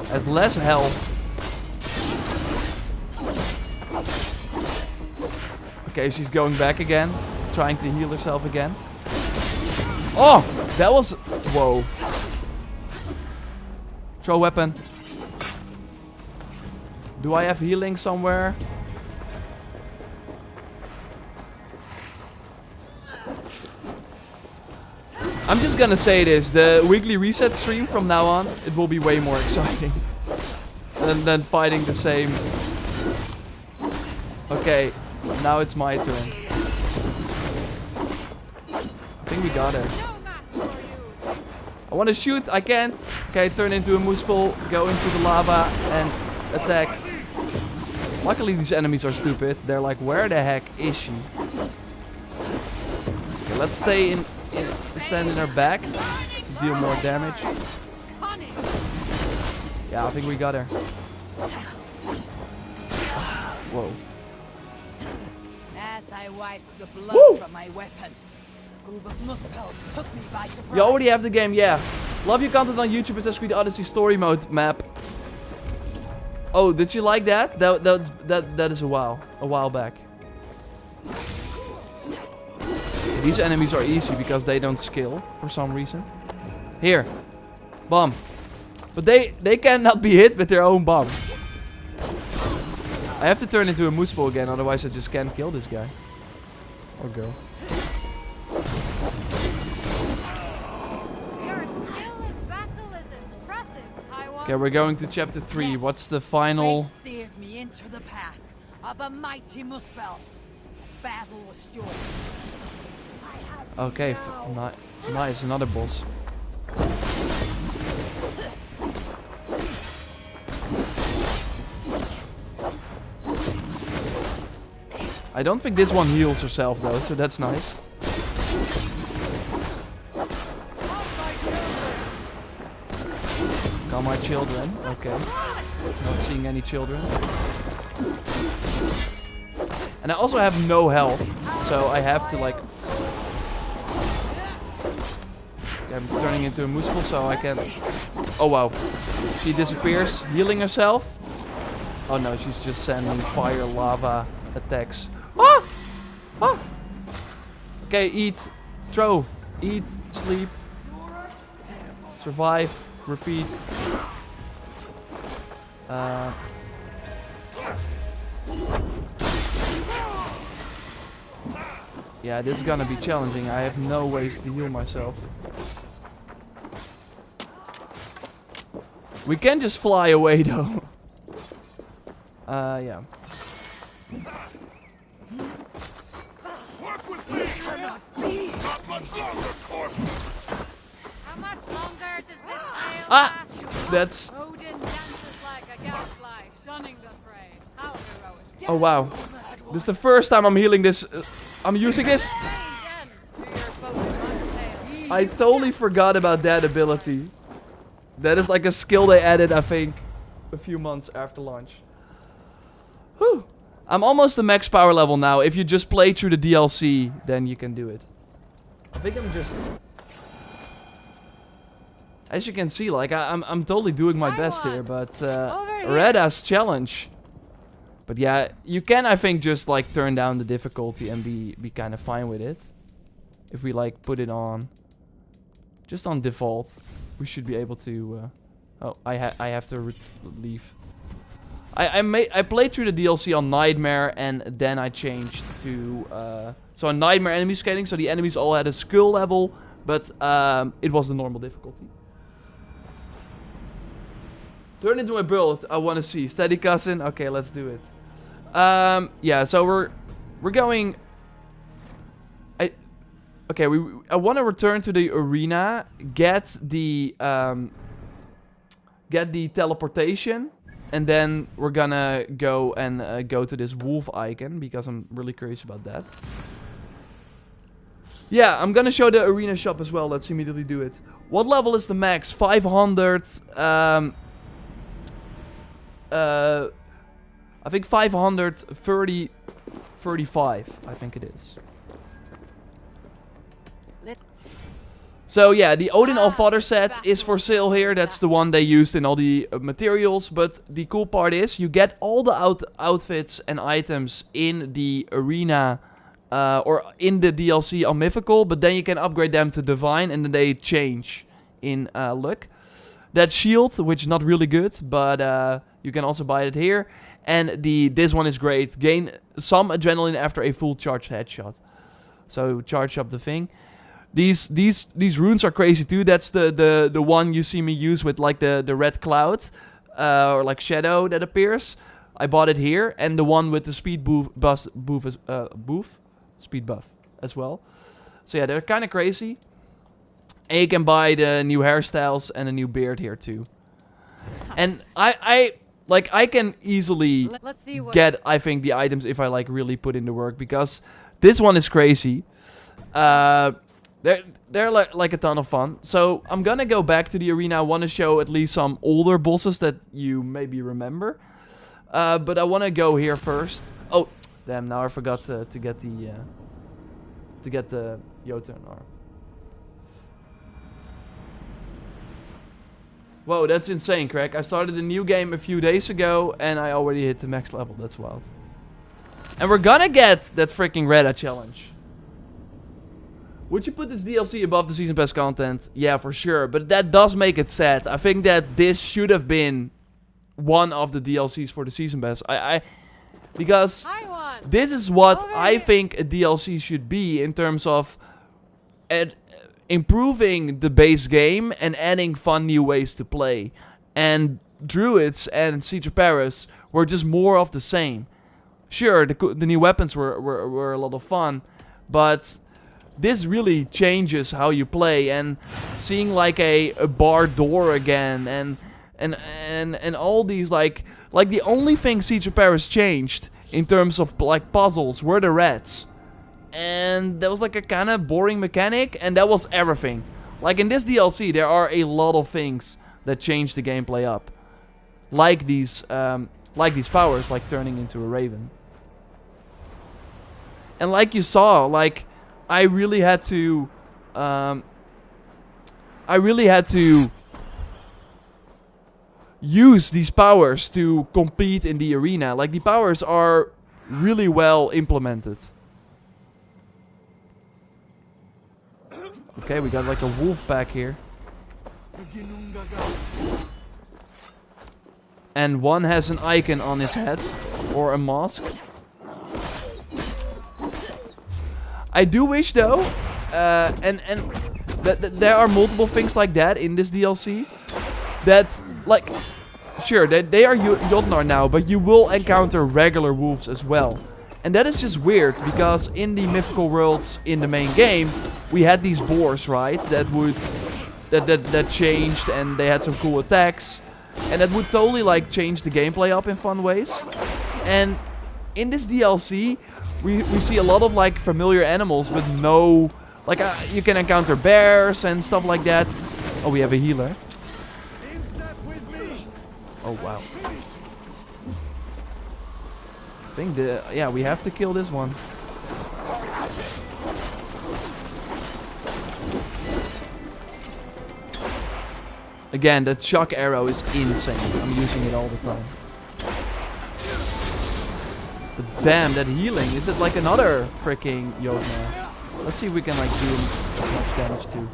Has less health. Okay, she's going back again, trying to heal herself again. Oh, that was... Whoa. Throw weapon. Do I have healing somewhere? I'm just gonna say this, the weekly reset stream from now on, it will be way more exciting than fighting the same. Okay, now it's my turn. I think we got her. I wanna shoot, I can't. Okay, turn into a Muspel, go into the lava and attack. Luckily these enemies are stupid. They're like, where the heck is she? let's stay stand in our back to deal more damage. Yeah, I think we got her. Whoa. As I wiped the blood Woo! from my weapon, group of muspels took me by surprise. You already have the game, yeah. Love your content on YouTube, Assassin's Creed Odyssey story mode map. Oh, did you like that? That is a while back. These enemies are easy because they don't skill for some reason. Here, bomb. But they cannot be hit with their own bomb. I have to turn into a muspel again, otherwise I just can't kill this guy or girl. Okay, we're going to chapter 3. What's the final? Fate steered me into the path of a mighty muspel. Battle was yours. Okay, nice, another boss. I don't think this one heals herself though, so that's nice. Call my children, okay. Not seeing any children. And I also have no health, so I have to like... Yeah, I'm turning into a muspel so I can... Oh wow. She disappears, healing herself. Oh no, she's just sending fire, lava attacks. Ah! Ah! Okay, eat, throw, eat, sleep, survive, repeat. Yeah, this is gonna be challenging. I have no ways to heal myself. We can just fly away though. Yeah. Work with me! Not much longer, corpse! How much longer does this tale Ah! last? That's... Odin dances like a gadfly, shunning the fray. How heroic. Oh wow. This is the first time I'm healing this. I'm using this. I totally forgot about that ability. That is like a skill they added, I think, a few months after launch. Whew. I'm almost the max power level now. If you just play through the DLC, then you can do it. I think I'm just... As you can see, like, I'm totally doing my best here, but... Reda's challenge. But yeah, you can, I think, just, like, turn down the difficulty and be kind of fine with it. If we, like, put it on... Just on default. We should be able to... oh, I have to leave. I played through the DLC on Nightmare and then I changed to... so on Nightmare enemy scaling, so the enemies all had a skill level, but it was the normal difficulty. Turn into a build, I want to see. Steady cousin? Okay, let's do it. Yeah, so we're going... Okay, I want to return to the arena, get the teleportation, and then we're gonna go and go to this wolf icon because I'm really curious about that. Yeah, I'm gonna show the arena shop as well. Let's immediately do it. What level is the max? 500. I think 530, 35. I think it is. So yeah, the Odin All-Father set is for sale here. That's the one they used in all the materials. But the cool part is you get all the outfits and items in the arena or in the DLC on Mythical. But then you can upgrade them to Divine and then they change in look. That shield, which is not really good, but you can also buy it here. And this one is great. Gain some adrenaline after a full charged headshot. So charge up the thing. These runes are crazy too. That's the one you see me use with like the red cloud or like shadow that appears. I bought it here, and the one with the speed speed buff as well. So yeah, they're kind of crazy. And you can buy the new hairstyles and a new beard here too. And I can easily get, I think, the items if I like really put in the work, because this one is crazy. They're like a ton of fun. So I'm gonna go back to the arena. I want to show at least some older bosses that you maybe remember. But I want to go here first. Oh, damn! Now I forgot to get the Jotun arm. Whoa, that's insane, Craig. I started a new game a few days ago and I already hit the max level. That's wild. And we're gonna get that freaking Reda challenge. Would you put this DLC above the Season Pass content? Yeah, for sure. But that does make it sad. I think that this should have been one of the DLCs for the Season Pass. Because this is what I think a DLC should be in terms of improving the base game and adding fun new ways to play. And Druids and Siege of Paris were just more of the same. Sure, the new weapons were a lot of fun, but this really changes how you play. And seeing like a barred door again and all these like the only thing Siege of Paris changed in terms of like puzzles were the rats. And that was like a kind of boring mechanic, and that was everything. Like in this DLC, there are a lot of things that change the gameplay up, like these powers, like turning into a raven. And like you saw, like I really had to use these powers to compete in the arena. Like the powers are really well implemented. Okay, we got like a wolf pack here. And one has an icon on his head. Or a mask. I do wish though, and that there are multiple things like that in this DLC. That, like, sure, they are Jotnar now, but you will encounter regular wolves as well. And that is just weird, because in the mythical worlds in the main game, we had these boars, right? That changed, and they had some cool attacks. And that would totally like change the gameplay up in fun ways. And in this DLC, we see a lot of like familiar animals with no, like you can encounter bears and stuff like that. Oh, we have a healer. Oh wow. I think yeah, we have to kill this one. Again, the shock arrow is insane. I'm using it all the time. But damn, that healing. Is it like another freaking Jotnar? Let's see if we can like do as much damage too.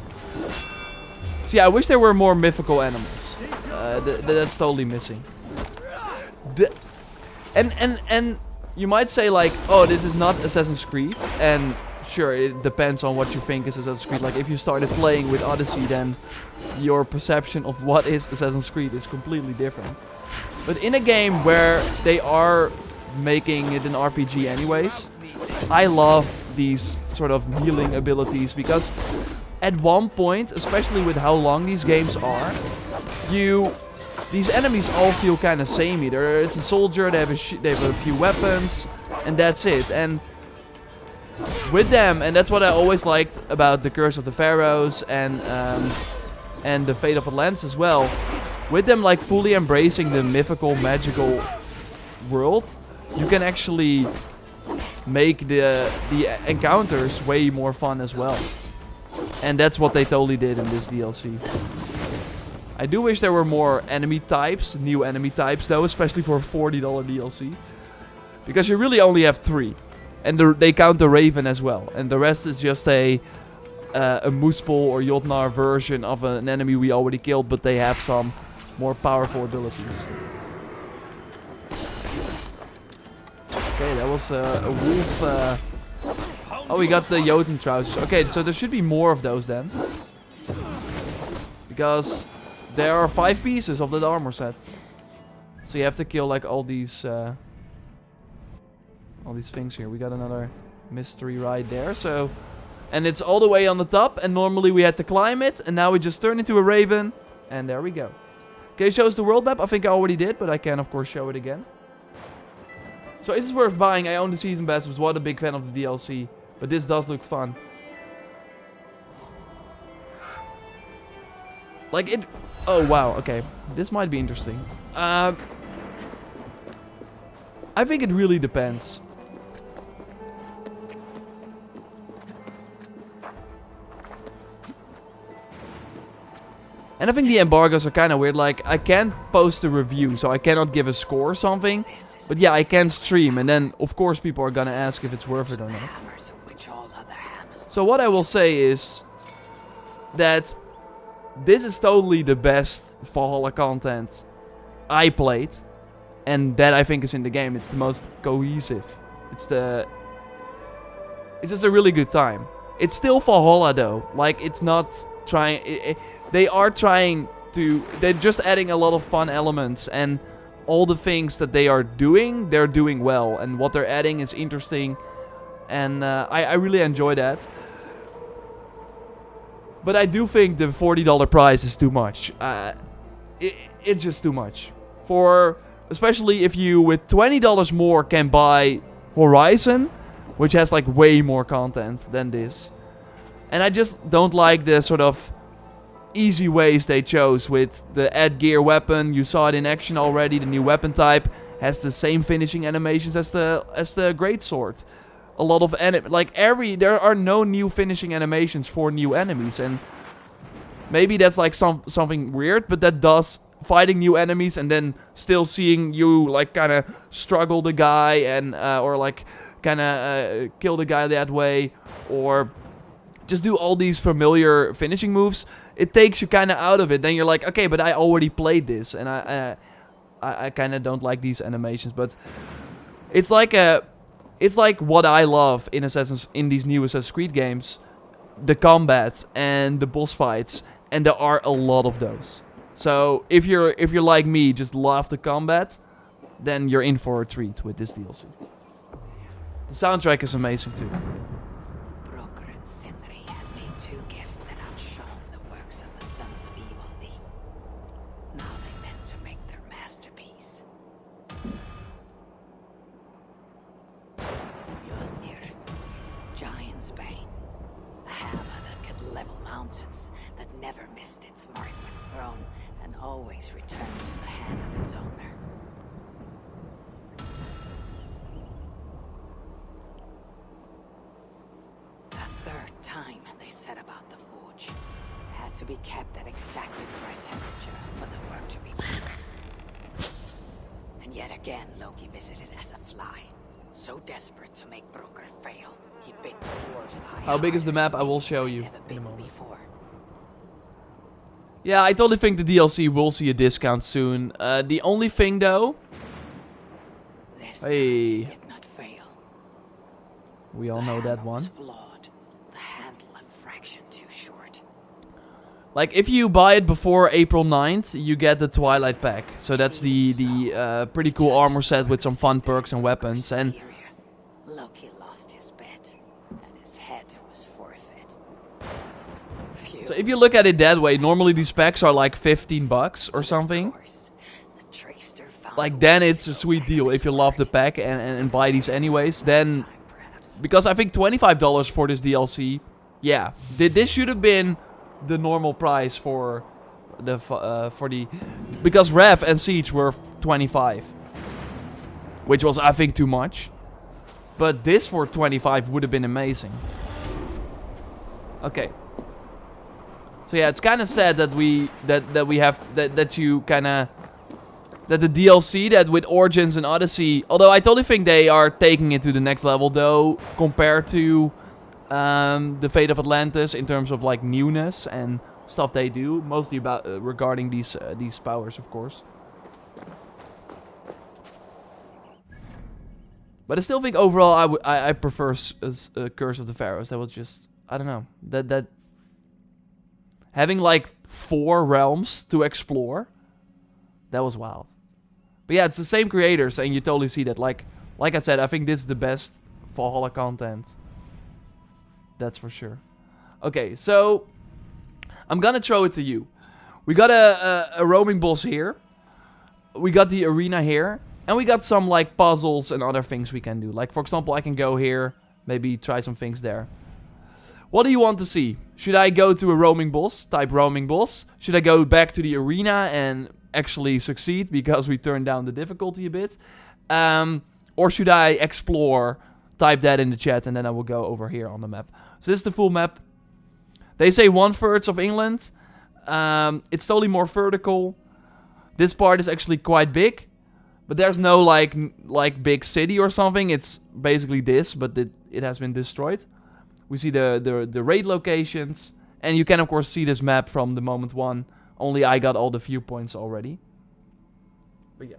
So yeah, I wish there were more mythical animals. That's totally missing. And you might say like, oh, this is not Assassin's Creed. And sure, it depends on what you think is Assassin's Creed. Like if you started playing with Odyssey, then your perception of what is Assassin's Creed is completely different. But in a game where they are making it an RPG anyways, I love these sort of healing abilities, because at one point, especially with how long these games are, these enemies all feel kind of samey. It's a soldier, they have a few weapons, and that's it. And with them, and that's what I always liked about the Curse of the Pharaohs and the Fate of Atlantis as well. With them like fully embracing the mythical, magical world, you can actually make the encounters way more fun as well. And that's what they totally did in this DLC. I do wish there were more enemy types, new enemy types though, especially for a $40 DLC. Because you really only have 3. And they count the Raven as well. And the rest is just a Muspel or Jotnar version of an enemy we already killed, but they have some more powerful abilities. Okay, that was a wolf. Oh, we got the Jotun trousers. Okay, so there should be more of those then. Because there are 5 pieces of that armor set. So you have to kill like all these things here. We got another mystery right there. So, and it's all the way on the top. And normally we had to climb it. And now we just turn into a raven. And there we go. Okay, shows the world map. I think I already did, but I can of course show it again. So is it worth buying? I own the season pass, was not a big fan of the DLC. But this does look fun. Like it... Oh, wow. Okay. This might be interesting. I think it really depends. And I think the embargoes are kind of weird. Like, I can't post a review, so I cannot give a score or something. But yeah, I can stream. And then, of course, people are gonna ask if it's worth it or not. So what I will say is that this is totally the best Valhalla content I played. And that I think is in the game. It's the most cohesive. It's just a really good time. It's still Valhalla though. Like, it's not trying... They are trying to... They're just adding a lot of fun elements. And all the things that they are doing, they're doing well. And what they're adding is interesting. And I really enjoy that. But I do think the $40 price is too much. It's just too much. Especially if you, with $20 more, can buy Horizon, which has like way more content than this. And I just don't like the sort of easy ways they chose with the add gear weapon. You saw it in action already. The new weapon type has the same finishing animations as the greatsword. A lot of there are no new finishing animations for new enemies, and maybe that's like something weird, but that does fighting new enemies and then still seeing you like kind of struggle the guy and or like kind of kill the guy that way, or just do all these familiar finishing moves. It takes you kind of out of it. Then you're like, okay, but I already played this, and I kind of don't like these animations. But it's like what I love in these new Assassin's Creed games, the combat and the boss fights, and there are a lot of those. So if you're like me, just love the combat, then you're in for a treat with this DLC. The soundtrack is amazing too. Broker and Sindri had made two gifts that outshone the works of the sons of Evildy. Now they meant to make their masterpiece. Mjolnir, Giant's Bane, a hammer that could level mountains, that never missed its mark when thrown, and always returned to the hand of its owner. A third time they set about the forge. It had to be kept at exactly the right temperature for the work to be perfect. And yet again Loki visited as a fly. So desperate to make Broker fail, he bit the dwarf's eye. How big is the map? I will show you Never in a bitten moment. before. Yeah, I totally think the DLC will see a discount soon. The only thing though... This time Hey. it did not fail. We all The know that hammer one. was flawed. The handle a fraction too short. Like, if you buy it before April 9th, you get the Twilight Pack. So that's the pretty cool armor set with some fun perks and weapons. And Loki lost his bet, and his head was forfeit. Phew. so if you look at it that way, normally these packs are like $15 or something. Of course, the trickster found Like, a then way it's to a sweet go deal. back If you his love the word. pack and buy these anyways, then... Time, perhaps. Because I think $25 for this DLC, yeah. This should have been the normal price for the... Because Rev and Siege were 25. Which was, I think, too much. But this for 25 would have been amazing. Okay. So yeah, it's kind of sad that we have that the DLC that with Origins and Odyssey, although I totally think they are taking it to the next level though, compared to the Fate of Atlantis in terms of like newness and stuff they do, mostly about regarding these powers, of course. But I still think overall I prefer Curse of the Pharaohs. That was just, I don't know, that having like 4 realms to explore, that was wild. But yeah, it's the same creators, and you totally see that. Like I said, I think this is the best Valhalla content. That's for sure. Okay, so I'm gonna throw it to you. We got a roaming boss here. We got the arena here. And we got some like puzzles and other things we can do. Like, for example, I can go here, maybe try some things there. What do you want to see? Should I go to a roaming boss, type roaming boss? Should I go back to the arena and actually succeed because we turned down the difficulty a bit? Or should I explore, type that in the chat, and then I will go over here on the map. So this is the full map. They say 1/3 of England. It's totally more vertical. This part is actually quite big. But there's no like big city or something. It's basically this, but it has been destroyed. We see the raid locations. And you can of course see this map from the moment 1. Only I got all the viewpoints already. But yeah.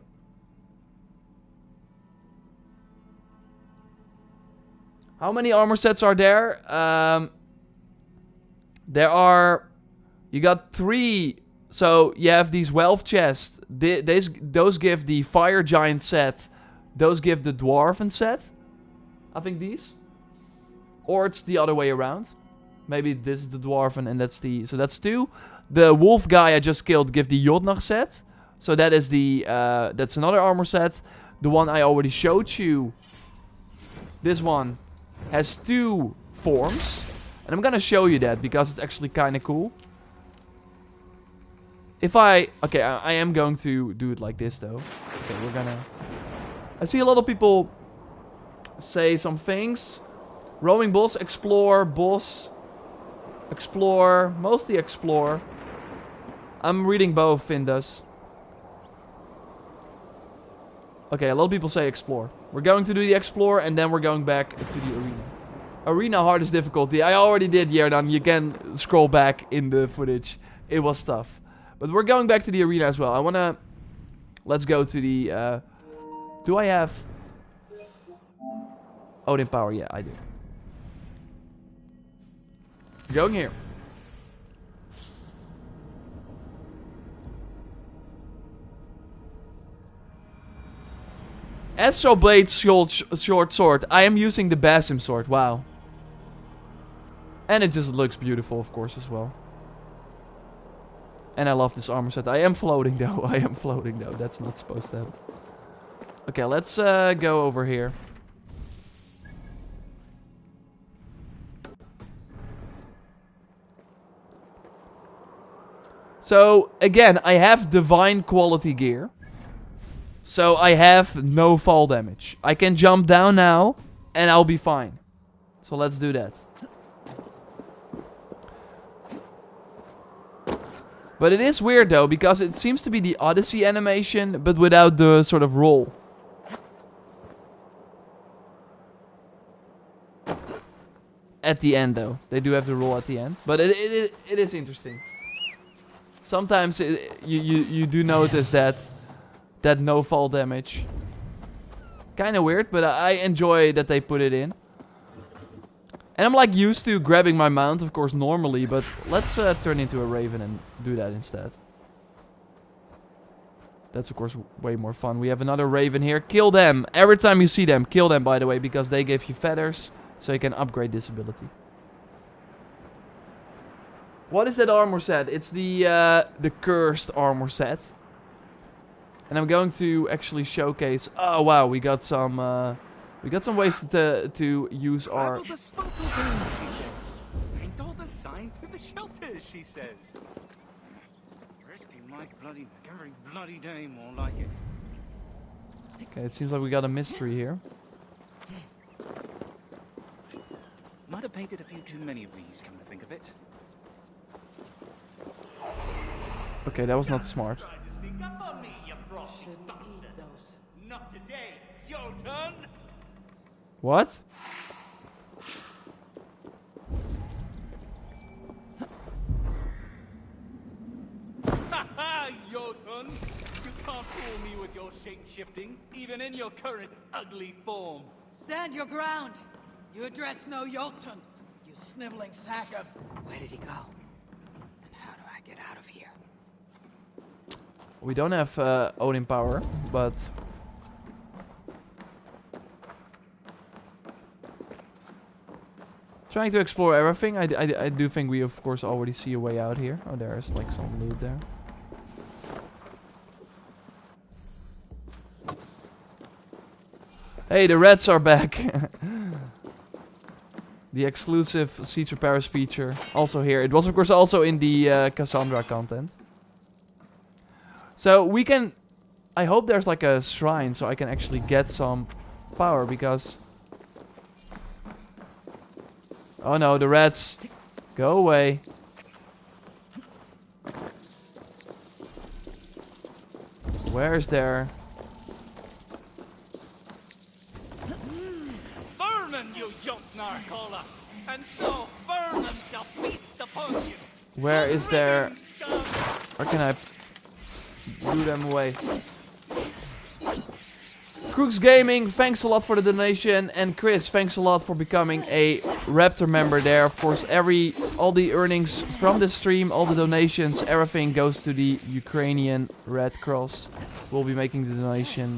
How many armor sets are there? There are... You got 3... So, you have these wealth chests. Those give the Fire Giant set. Those give the Dwarven set. I think these. Or it's the other way around. Maybe this is the Dwarven and that's the... So, that's 2. The Wolf guy I just killed give the Jotnar set. So, that is the... that's another armor set. The one I already showed you. This one has 2 forms. And I'm gonna show you that because it's actually kind of cool. If I... Okay, I am going to do it like this, though. Okay, we're gonna... I see a lot of people say some things. Roaming boss, explore, boss, explore, mostly explore. I'm reading both, Findus. Okay, a lot of people say explore. We're going to do the explore, and then we're going back to the arena. Arena hardest difficulty. I already did, Yerdan. You can scroll back in the footage. It was tough. But we're going back to the arena as well. I wanna... Let's go to the... Do I have... Odin power? Yeah, I do. Going here. Astro Blade short sword. I am using the Basim sword. Wow. And it just looks beautiful, of course, as well. And I love this armor set. I am floating, though. I am floating, though. That's not supposed to happen. Okay, let's go over here. So, again, I have divine quality gear. So, I have no fall damage. I can jump down now, and I'll be fine. So, let's do that. But it is weird though, because it seems to be the Odyssey animation, but without the sort of roll. At the end though. They do have the roll at the end. But it is interesting. Sometimes you do notice that no fall damage. Kinda weird, but I enjoy that they put it in. And I'm like used to grabbing my mount, of course, normally, but let's turn into a raven and do that instead. That's, of course, way more fun. We have another raven here. Kill them. Every time you see them, kill them, by the way, because they give you feathers, so you can upgrade this ability. What is that armor set? It's the cursed armor set. And I'm going to actually showcase... Oh, wow, we got some ways to use our... Travel the Svartalfheim, she says. Paint all the signs to the shelters, she says. Risking my bloody, every bloody day more like it. Okay, it seems like we got a mystery here. Might have painted a few too many of these, come to think of it. Okay, that was not smart. Trying to sneak up on me, you frosty bastard. Not today, your turn. What? Ha, Jotun! You can't fool me with your shape-shifting, even in your current ugly form. Stand your ground! You address no Jotun, you sniveling sack of... Where did he go? And how do I get out of here? We don't have Odin power, but... Trying to explore everything. I do think we, of course, already see a way out here. Oh, there's like some loot there. Hey, the rats are back. The exclusive Siege of Paris feature. Also here. It was of course also in the Cassandra content. So we can... I hope there's like a shrine so I can actually get some power because... Oh no, the rats. Go away. Where's there? Vermin, you young Narcola, and so vermin shall feast upon you. Where is there? Where can I do them away? Crooks Gaming, thanks a lot for the donation, and Chris, thanks a lot for becoming a Raptor member there. Of course, all the earnings from the stream, all the donations, everything goes to the Ukrainian Red Cross. We'll be making the donation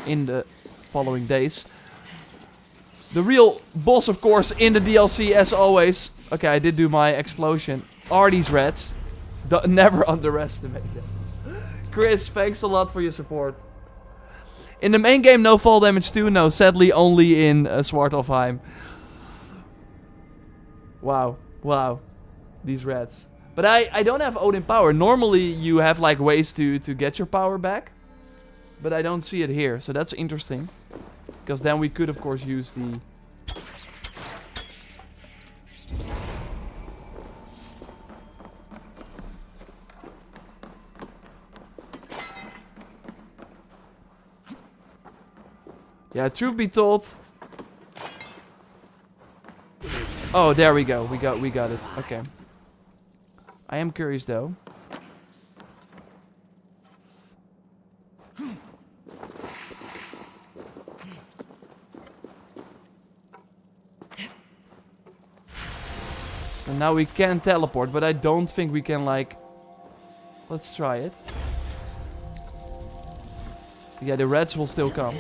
in the following days. The real boss, of course, in the DLC, as always. Okay, I did do my explosion. Are these rats? Never underestimate them. Chris, thanks a lot for your support. In the main game, no fall damage too. No, sadly, only in Svartalfheim. Wow. Wow. These rats. But I don't have Odin power. Normally, you have like ways to get your power back. But I don't see it here. So that's interesting. Because then we could, of course, use the... Yeah, truth be told. Oh, there we go. We got it. Okay. I am curious though. So now we can teleport, but I don't think we can like... Let's try it. Yeah, the rats will still come.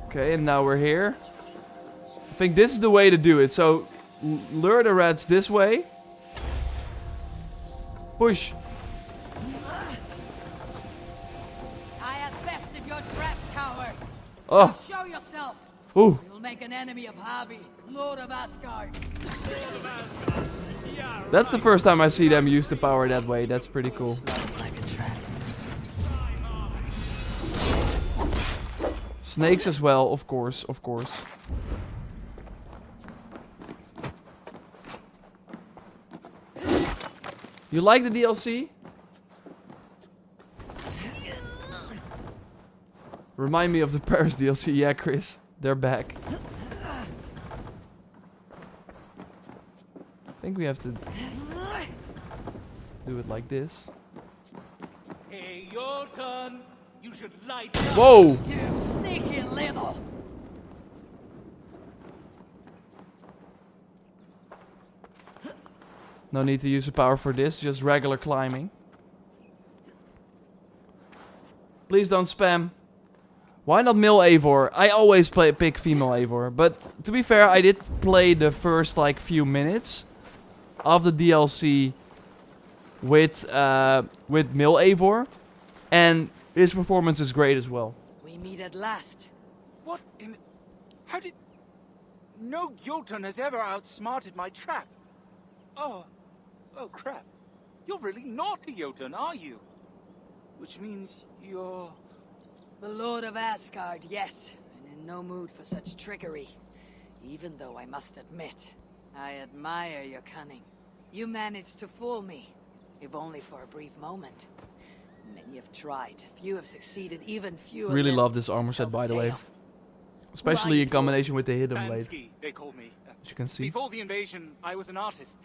Okay, and now we're here. I think this is the way to do it. So, lure the rats this way. Push. I have bested your traps, coward. Oh. Show yourself. Ooh. You'll make an enemy of Havi, Lord of Asgard. That's the first time I see them use the power that way. That's pretty cool. Smells like a trap. Snakes as well, of course, of course. You like the DLC? Remind me of the Paris DLC. Yeah, Chris. They're back. I think we have to do it like this. Hey, your turn. You should light up. Whoa! You sneaky little. No need to use the power for this, just regular climbing. Please don't spam. Why not male Eivor? I always pick female Eivor, but to be fair, I did play the first like few minutes of the DLC with male Eivor, and his performance is great as well. We meet at last. What in... How did... No Jotun has ever outsmarted my trap. Oh crap. You're really not a Jotun, are you? Which means you're... The Lord of Asgard, yes. And in no mood for such trickery. Even though I must admit, I admire your cunning. You managed to fool me, if only for a brief moment. Many have tried, few have succeeded, even fewer. Really love this armor set, by the way. Especially in combination with the hidden blade. Pansky, they called me. As you can see. Before the invasion, I was an artist.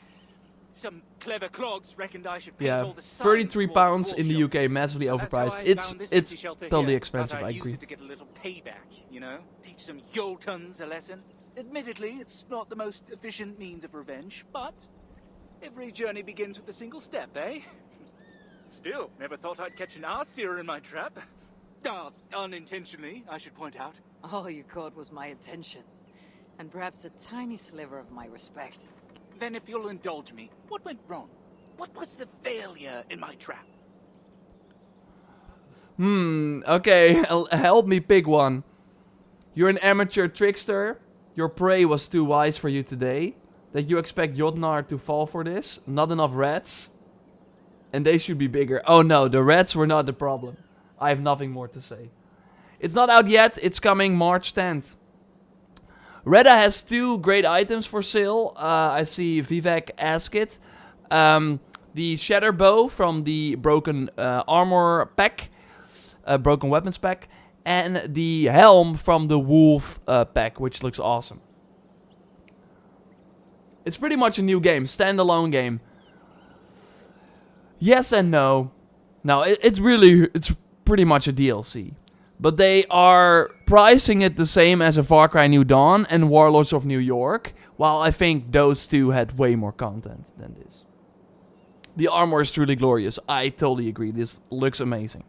Some clever clogs reckoned I should paint all the signs 33 toward pounds the in the wolf UK, shelters. massively That's how overpriced. I found this It's empty shelter totally here. expensive, Thought I I'd use agree. it to get a little payback, you know? Teach some Jotuns a lesson. Admittedly, it's not the most efficient means of revenge, but every journey begins with a single step, eh? Still, never thought I'd catch an Aesir in my trap. Unintentionally, I should point out. All you caught was my attention. And perhaps a tiny sliver of my respect. Then if you'll indulge me, what went wrong? What was the failure in my trap? Okay, help me pick one. You're an amateur trickster. Your prey was too wise for you today. That you expect Jotnar to fall for this. Not enough rats. And they should be bigger. Oh no, the rats were not the problem. I have nothing more to say. It's not out yet. It's coming March 10th. Reda has 2 great items for sale. I see Vivek ask it. The Shatter Bow from the Broken Armor pack. Broken Weapons pack. And the Helm from the Wolf pack, which looks awesome. It's pretty much a new game. Standalone game. Yes and no. No, it's pretty much a DLC. But they are pricing it the same as a Far Cry New Dawn and Warlords of New York. While I think those two had way more content than this. The armor is truly glorious. I totally agree. This looks amazing.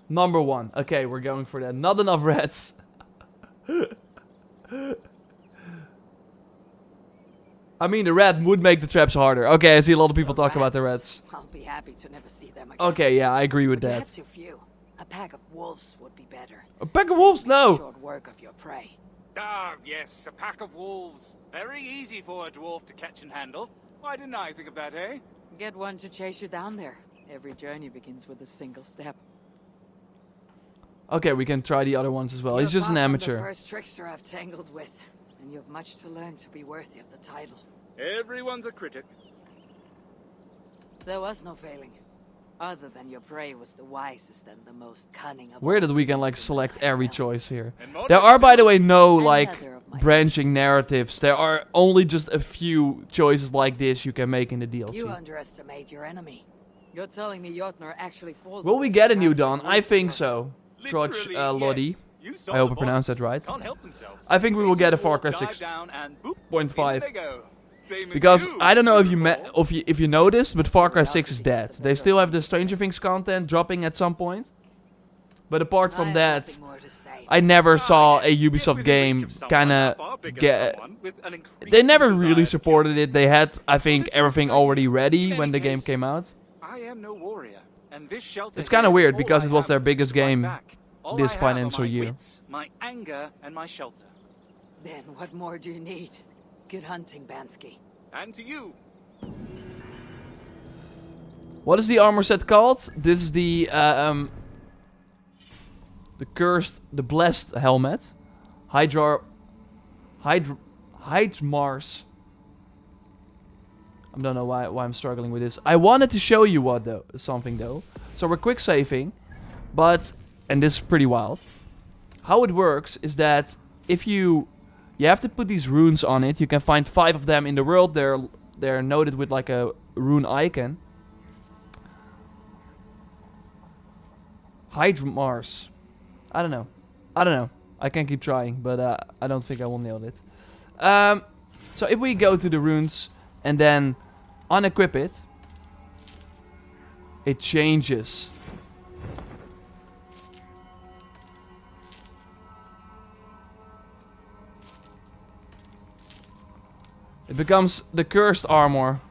Number 1. Okay, we're going for that. Not enough rats. I mean, the rat would make the traps harder. Okay, I see a lot of people talk about the rats. I'll be happy to never see them again. Okay, yeah, I agree with But that. that's too few. A pack of wolves would be better. A pack of wolves? No! Short work of your prey. Ah, yes, a pack of wolves. Very easy for a dwarf to catch and handle. Why didn't I think of that, eh? Get one to chase you down there. Every journey begins with a single step. Okay, we can try the other ones as well. He's just an The amateur. first trickster I've tangled with, and you've much to learn to be worthy of the title. Everyone's a critic. There was no failing. Other than your prey was the wisest and the most cunning of Weird all that we can like beasts in select the every wild. choice here. And more There are, by the way, no like Another of my branching narratives. There are only just a few choices like this you can make in the You DLC. underestimate your enemy. You're telling me Jotnar actually falls. Will for we this get a new trap Dawn? for I wolves think because- so. Trotch Literally, Lodi. yes. You saw I hope the I pronounced that bodies. right. Can't help themselves. I think we will get a Far Cry Dive 6. down and boop, 0.5. in they go. Same as Because you, I don't know if you recall. if you noticed, but Far Cry 6 is dead. They still have the Stranger Things content dropping at some point. But apart I from have that, nothing more to say. I never Ah, saw a yes, get Ubisoft within game reach of someone kinda far bigger than get. someone with an They increasing never desire really to supported it. They had, I think, Well, it's everything not already like ready in when the any game case, came out. kill. I am no warrior, and this shelter It's kinda here is weird all because I it was have their to biggest fight game back. All this I have are financial my year. wits, my anger, and my shelter. Then what more do you need? Good hunting, Bansky. And to you, What is the armor set called? This is the blessed helmet. Hydmars. I don't know why I'm struggling with this. I wanted to show you something though. So we're quick saving, and this is pretty wild. How it works is that if you have to put these runes on it. You can find 5 of them in the world. They're noted with like a rune icon. Hydmars. I don't know. I can keep trying, but I don't think I will nail it. So if we go to the runes and then unequip it, it changes. It becomes the cursed armor.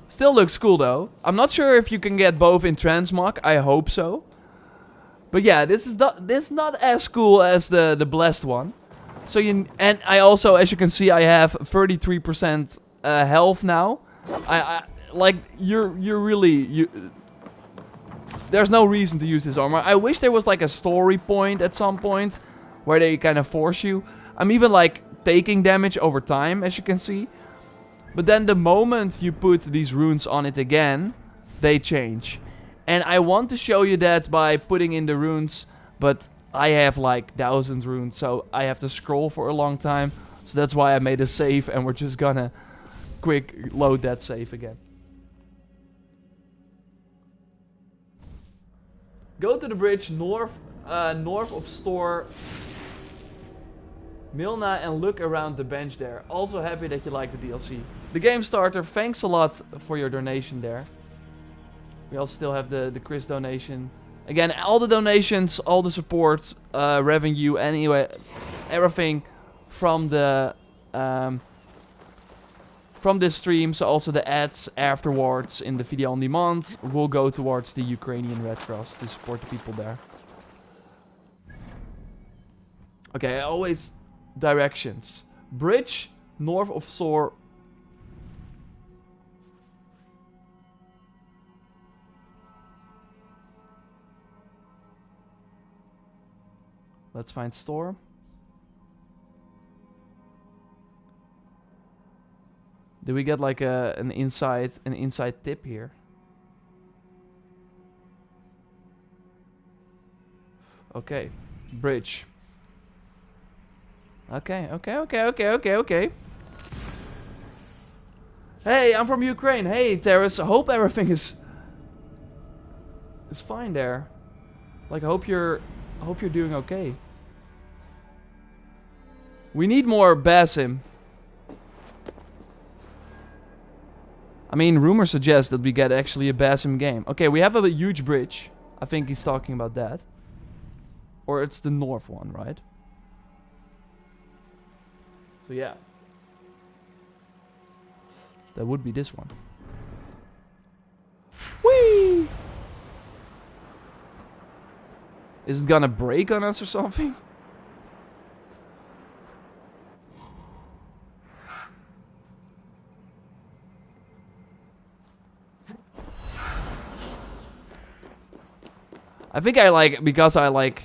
Still looks cool though. I'm not sure if you can get both in transmog. I hope so. But yeah, this is not as cool as the blessed one. So and I also, as you can see, I have 33% health now. I like you're really there's no reason to use this armor. I wish there was like a story point at some point where they kind of force you. I'm even like taking damage over time, as you can see. But then the moment you put these runes on it again, they change. And I want to show you that by putting in the runes, but I have like 1,000 runes, so I have to scroll for a long time. So that's why I made a save, and we're just gonna quick load that save again. Go to the bridge north of store Milna and look around the bench there. Also happy that you like the DLC. The game starter, thanks a lot for your donation there. We also still have the Chris donation. Again, all the donations, all the support, revenue, anyway, everything from the from this stream, so also the ads afterwards in the video on demand will go towards the Ukrainian Red Cross to support the people there. Okay, always directions. Bridge north of Sor. Let's find store. Did we get like an inside tip here? Okay, bridge. Okay. Hey, I'm from Ukraine. Hey, Terrace. I hope everything is fine there. Like, I hope you're doing okay. We need more Basim. I mean, rumors suggest that we get actually a Basim game. Okay, we have a huge bridge. I think he's talking about that. Or it's the north one, right? So yeah. That would be this one. Whee! Is it gonna break on us or something? I think I like, because I like...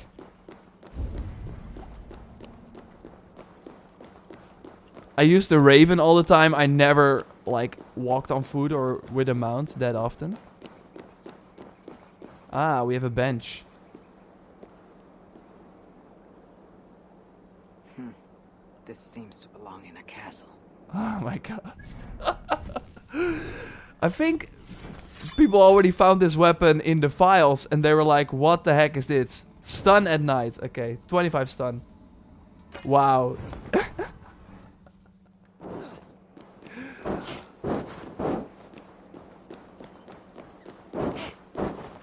I use the Raven all the time. I never, like, walked on foot or with a mount that often. Ah, we have a bench. This seems to belong in a castle. Oh my god. I think people already found this weapon in the files and they were like, what the heck is this? Stun at night. Okay, 25 stun. Wow.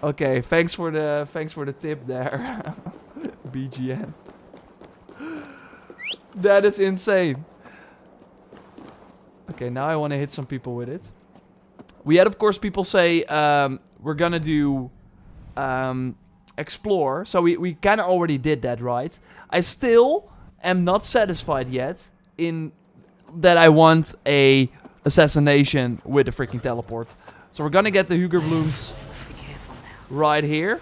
Okay, thanks for the tip there. BGN. That is insane. Okay, now I want to hit some people with it. We had, of course, people say we're gonna do explore. So we kind of already did that, right? I still am not satisfied yet in that I want a assassination with a freaking teleport. So we're gonna get the Huger Blooms right here.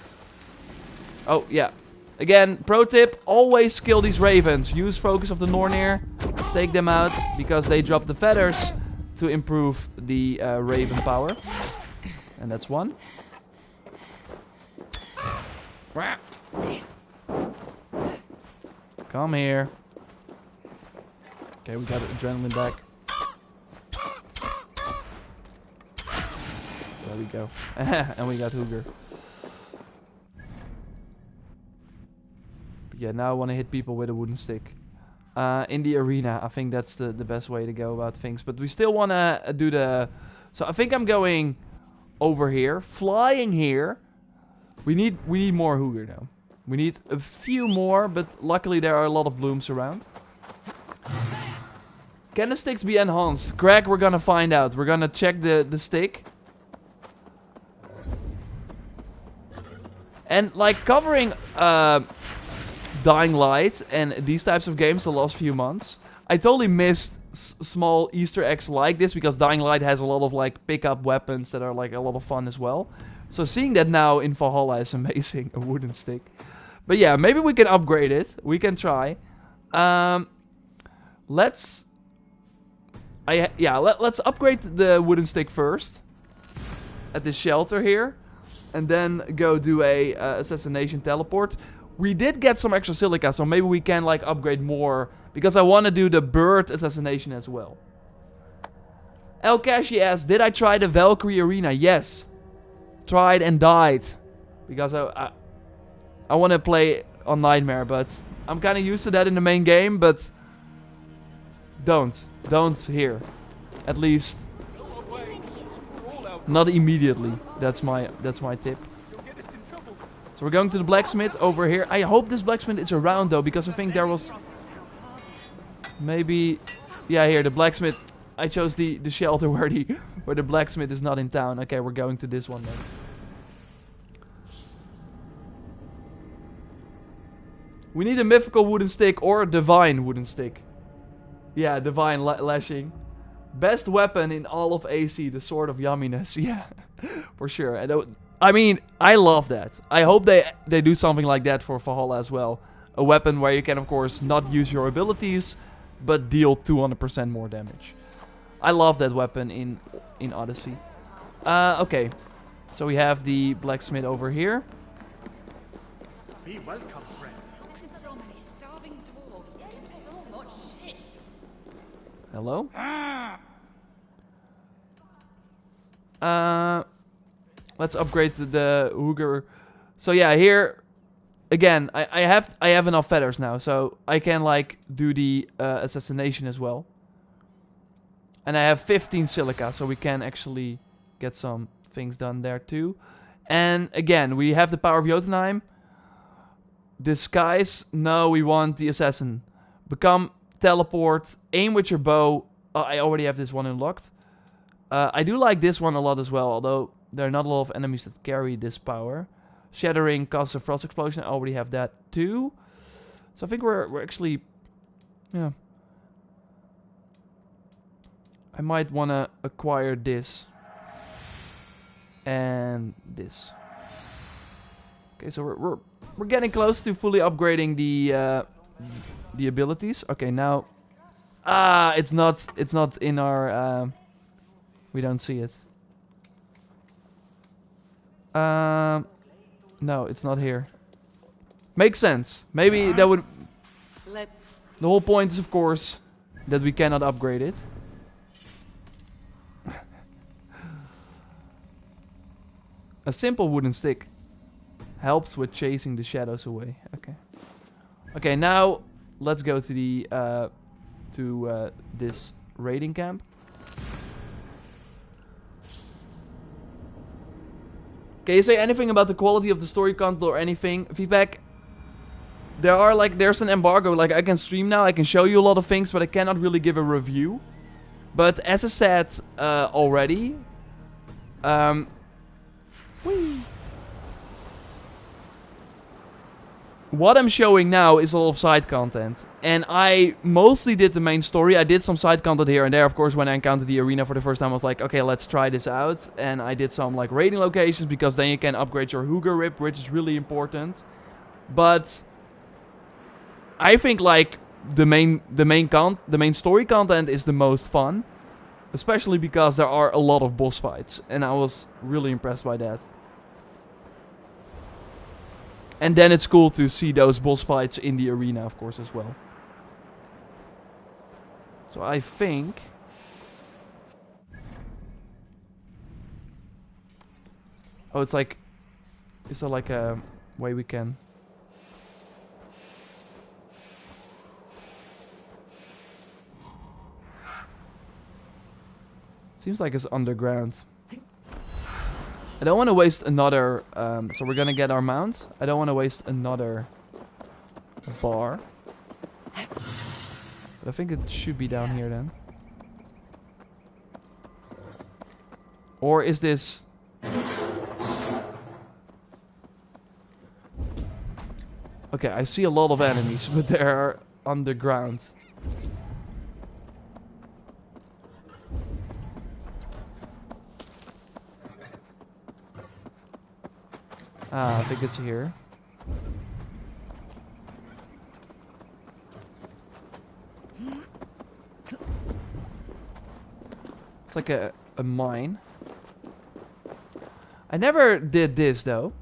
Oh, yeah. Again, pro tip, always kill these ravens. Use Focus of the Nornir. Take them out, because they drop the feathers to improve the raven power. And that's one. Come here. Okay, we got adrenaline back. There we go. And we got Huger. Yeah, now I want to hit people with a wooden stick. In the arena, I think that's the best way to go about things. But we still want to do the... So I think I'm going over here. Flying here. We need more Huger now. We need a few more, but luckily there are a lot of blooms around. Can the sticks be enhanced? Greg, we're gonna find out. We're gonna check the stick. And like covering... Dying Light and these types of games the last few months, I totally missed small Easter eggs like this, because Dying Light has a lot of like pickup weapons that are like a lot of fun as well. So seeing that now in Valhalla is amazing. A wooden stick. But yeah, maybe we can upgrade it. We can try. Let's upgrade the wooden stick first at this shelter here, and then go do a assassination teleport. We did get some extra silica, so maybe we can like upgrade more, because I want to do the bird assassination as well. El Kashi asks, did I try the Valkyrie arena? Yes. Tried and died. Because I want to play on Nightmare, but I'm kind of used to that in the main game, but don't here. At least not immediately. That's my tip. So we're going to the blacksmith over here. I hope this blacksmith is around though, because I think there was... Maybe... Yeah, here, the blacksmith. I chose the shelter where the blacksmith is not in town. Okay, we're going to this one then. We need a mythical wooden stick or a divine wooden stick. Yeah, divine lashing. Best weapon in all of AC, the sword of yumminess. Yeah, for sure. And I mean, I love that. I hope they do something like that for Valhalla as well. A weapon where you can, of course, not use your abilities, but deal 200% more damage. I love that weapon in Odyssey. Okay, so we have the blacksmith over here. Be welcome, friend. How can so many starving dwarves do so much shit? Hello? Let's upgrade to the Hooger. So yeah, here again, I have enough feathers now, so I can like do the assassination as well. And I have 15 silica, so we can actually get some things done there too. And again, we have the power of Jotunheim. Disguise. No, we want the assassin. Become teleport. Aim with your bow. I already have this one unlocked. I do like this one a lot as well, although there are not a lot of enemies that carry this power. Shattering causes a frost explosion. I already have that too. So I think we're actually... Yeah. I might want to acquire this. And this. Okay, so we're getting close to fully upgrading the abilities. Okay, now... it's not in our... we don't see it. No, it's not here. Makes sense. Maybe that would... The whole point is, of course, that we cannot upgrade it. A simple wooden stick helps with chasing the shadows away. Okay. Okay, now let's go to the this raiding camp. Can you say anything about the quality of the story content or anything? Feedback. There's an embargo. Like, I can stream now, I can show you a lot of things, but I cannot really give a review. But as I said already, what I'm showing now is a lot of side content. And I mostly did the main story. I did some side content here and there. Of course, when I encountered the arena for the first time, I was like, okay, let's try this out. And I did some like raiding locations, because then you can upgrade your Hooger Rip, which is really important. But I think like the main story content is the most fun. Especially because there are a lot of boss fights. And I was really impressed by that. And then it's cool to see those boss fights in the arena, of course, as well. So I think... Oh, it's like... Is there like a way we can... Seems like it's underground. I don't want to waste another... so we're gonna get our mount. I don't want to waste another bar. But I think it should be down here then. Or is this... Okay, I see a lot of enemies, but they're underground. Ah, I think it's here. It's like a mine. I never did this though.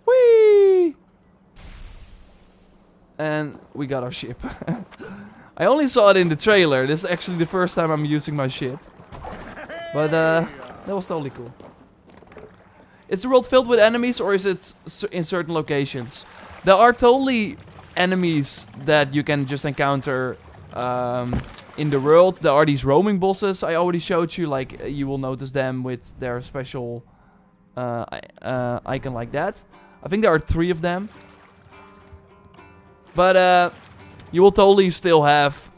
Whee! And we got our ship. I only saw it in the trailer. This is actually the first time I'm using my ship. But that was totally cool. Is the world filled with enemies, or is it in certain locations? There are totally enemies that you can just encounter in the world. There are these roaming bosses I already showed you. Like, you will notice them with their special icon like that. I think there are 3 of them. But You will totally still have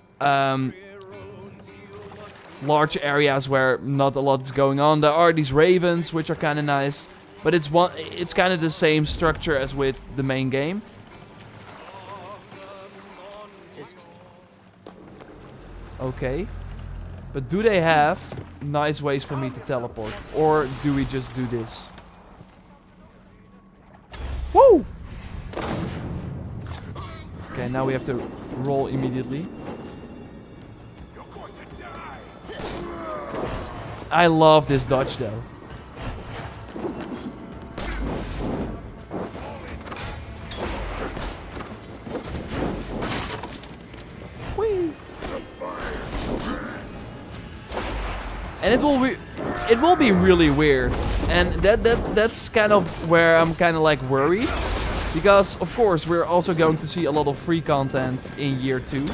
large areas where not a lot is going on. There are these ravens, which are kind of nice. But it's kind of the same structure as with the main game. Okay. But do they have nice ways for me to teleport? Or do we just do this? Woo! Okay, now we have to roll immediately. I love this dodge though. Whee! And it will be really weird. And that's kind of where I'm kind of like worried. Because of course we're also going to see a lot of free content in year 2.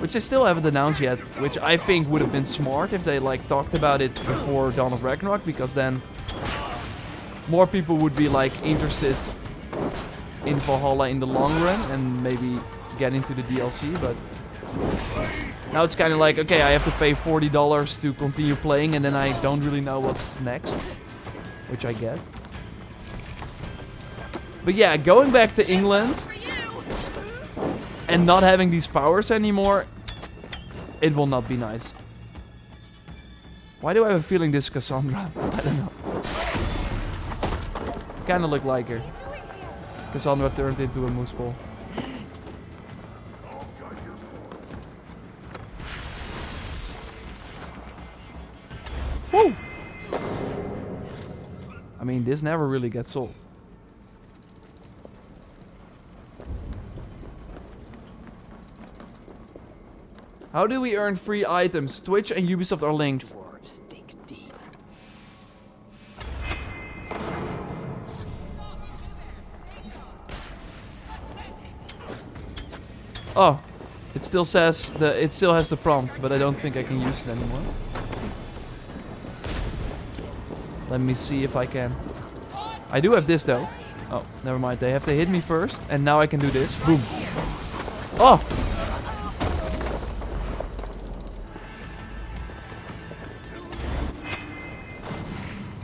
Which they still haven't announced yet, which I think would have been smart if they like talked about it before Dawn of Ragnarok, because then more people would be like interested in Valhalla in the long run and maybe get into the DLC, but now it's kind of like, okay, I have to pay $40 to continue playing and then I don't really know what's next, which I get. But yeah, going back to England and not having these powers anymore, it will not be nice. Why do I have a feeling this is Cassandra? I don't know. Kinda look like her. Cassandra turned into a moose ball. Woo! I mean, this never really gets old. How do we earn free items? Twitch and Ubisoft are linked. Dwarves dig deep. Oh, it still says it still has the prompt, but I don't think I can use it anymore. Let me see if I can. I do have this though. Oh, never mind. They have to hit me first, and now I can do this. Boom. Oh.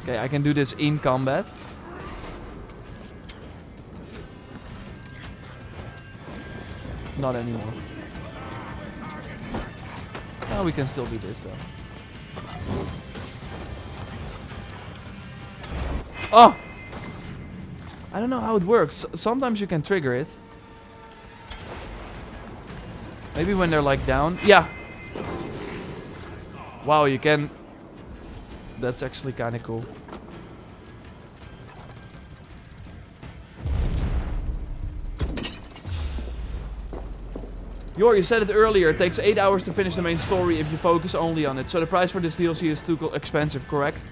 Okay, I can do this in combat. Not anymore. Oh, we can still do this though. Oh! I don't know how it works. Sometimes you can trigger it. Maybe when they're like down. Yeah! Wow, you can... That's actually kind of cool. Yor, you said it earlier, it takes 8 hours to finish the main story if you focus only on it. So the price for this DLC is too expensive, correct?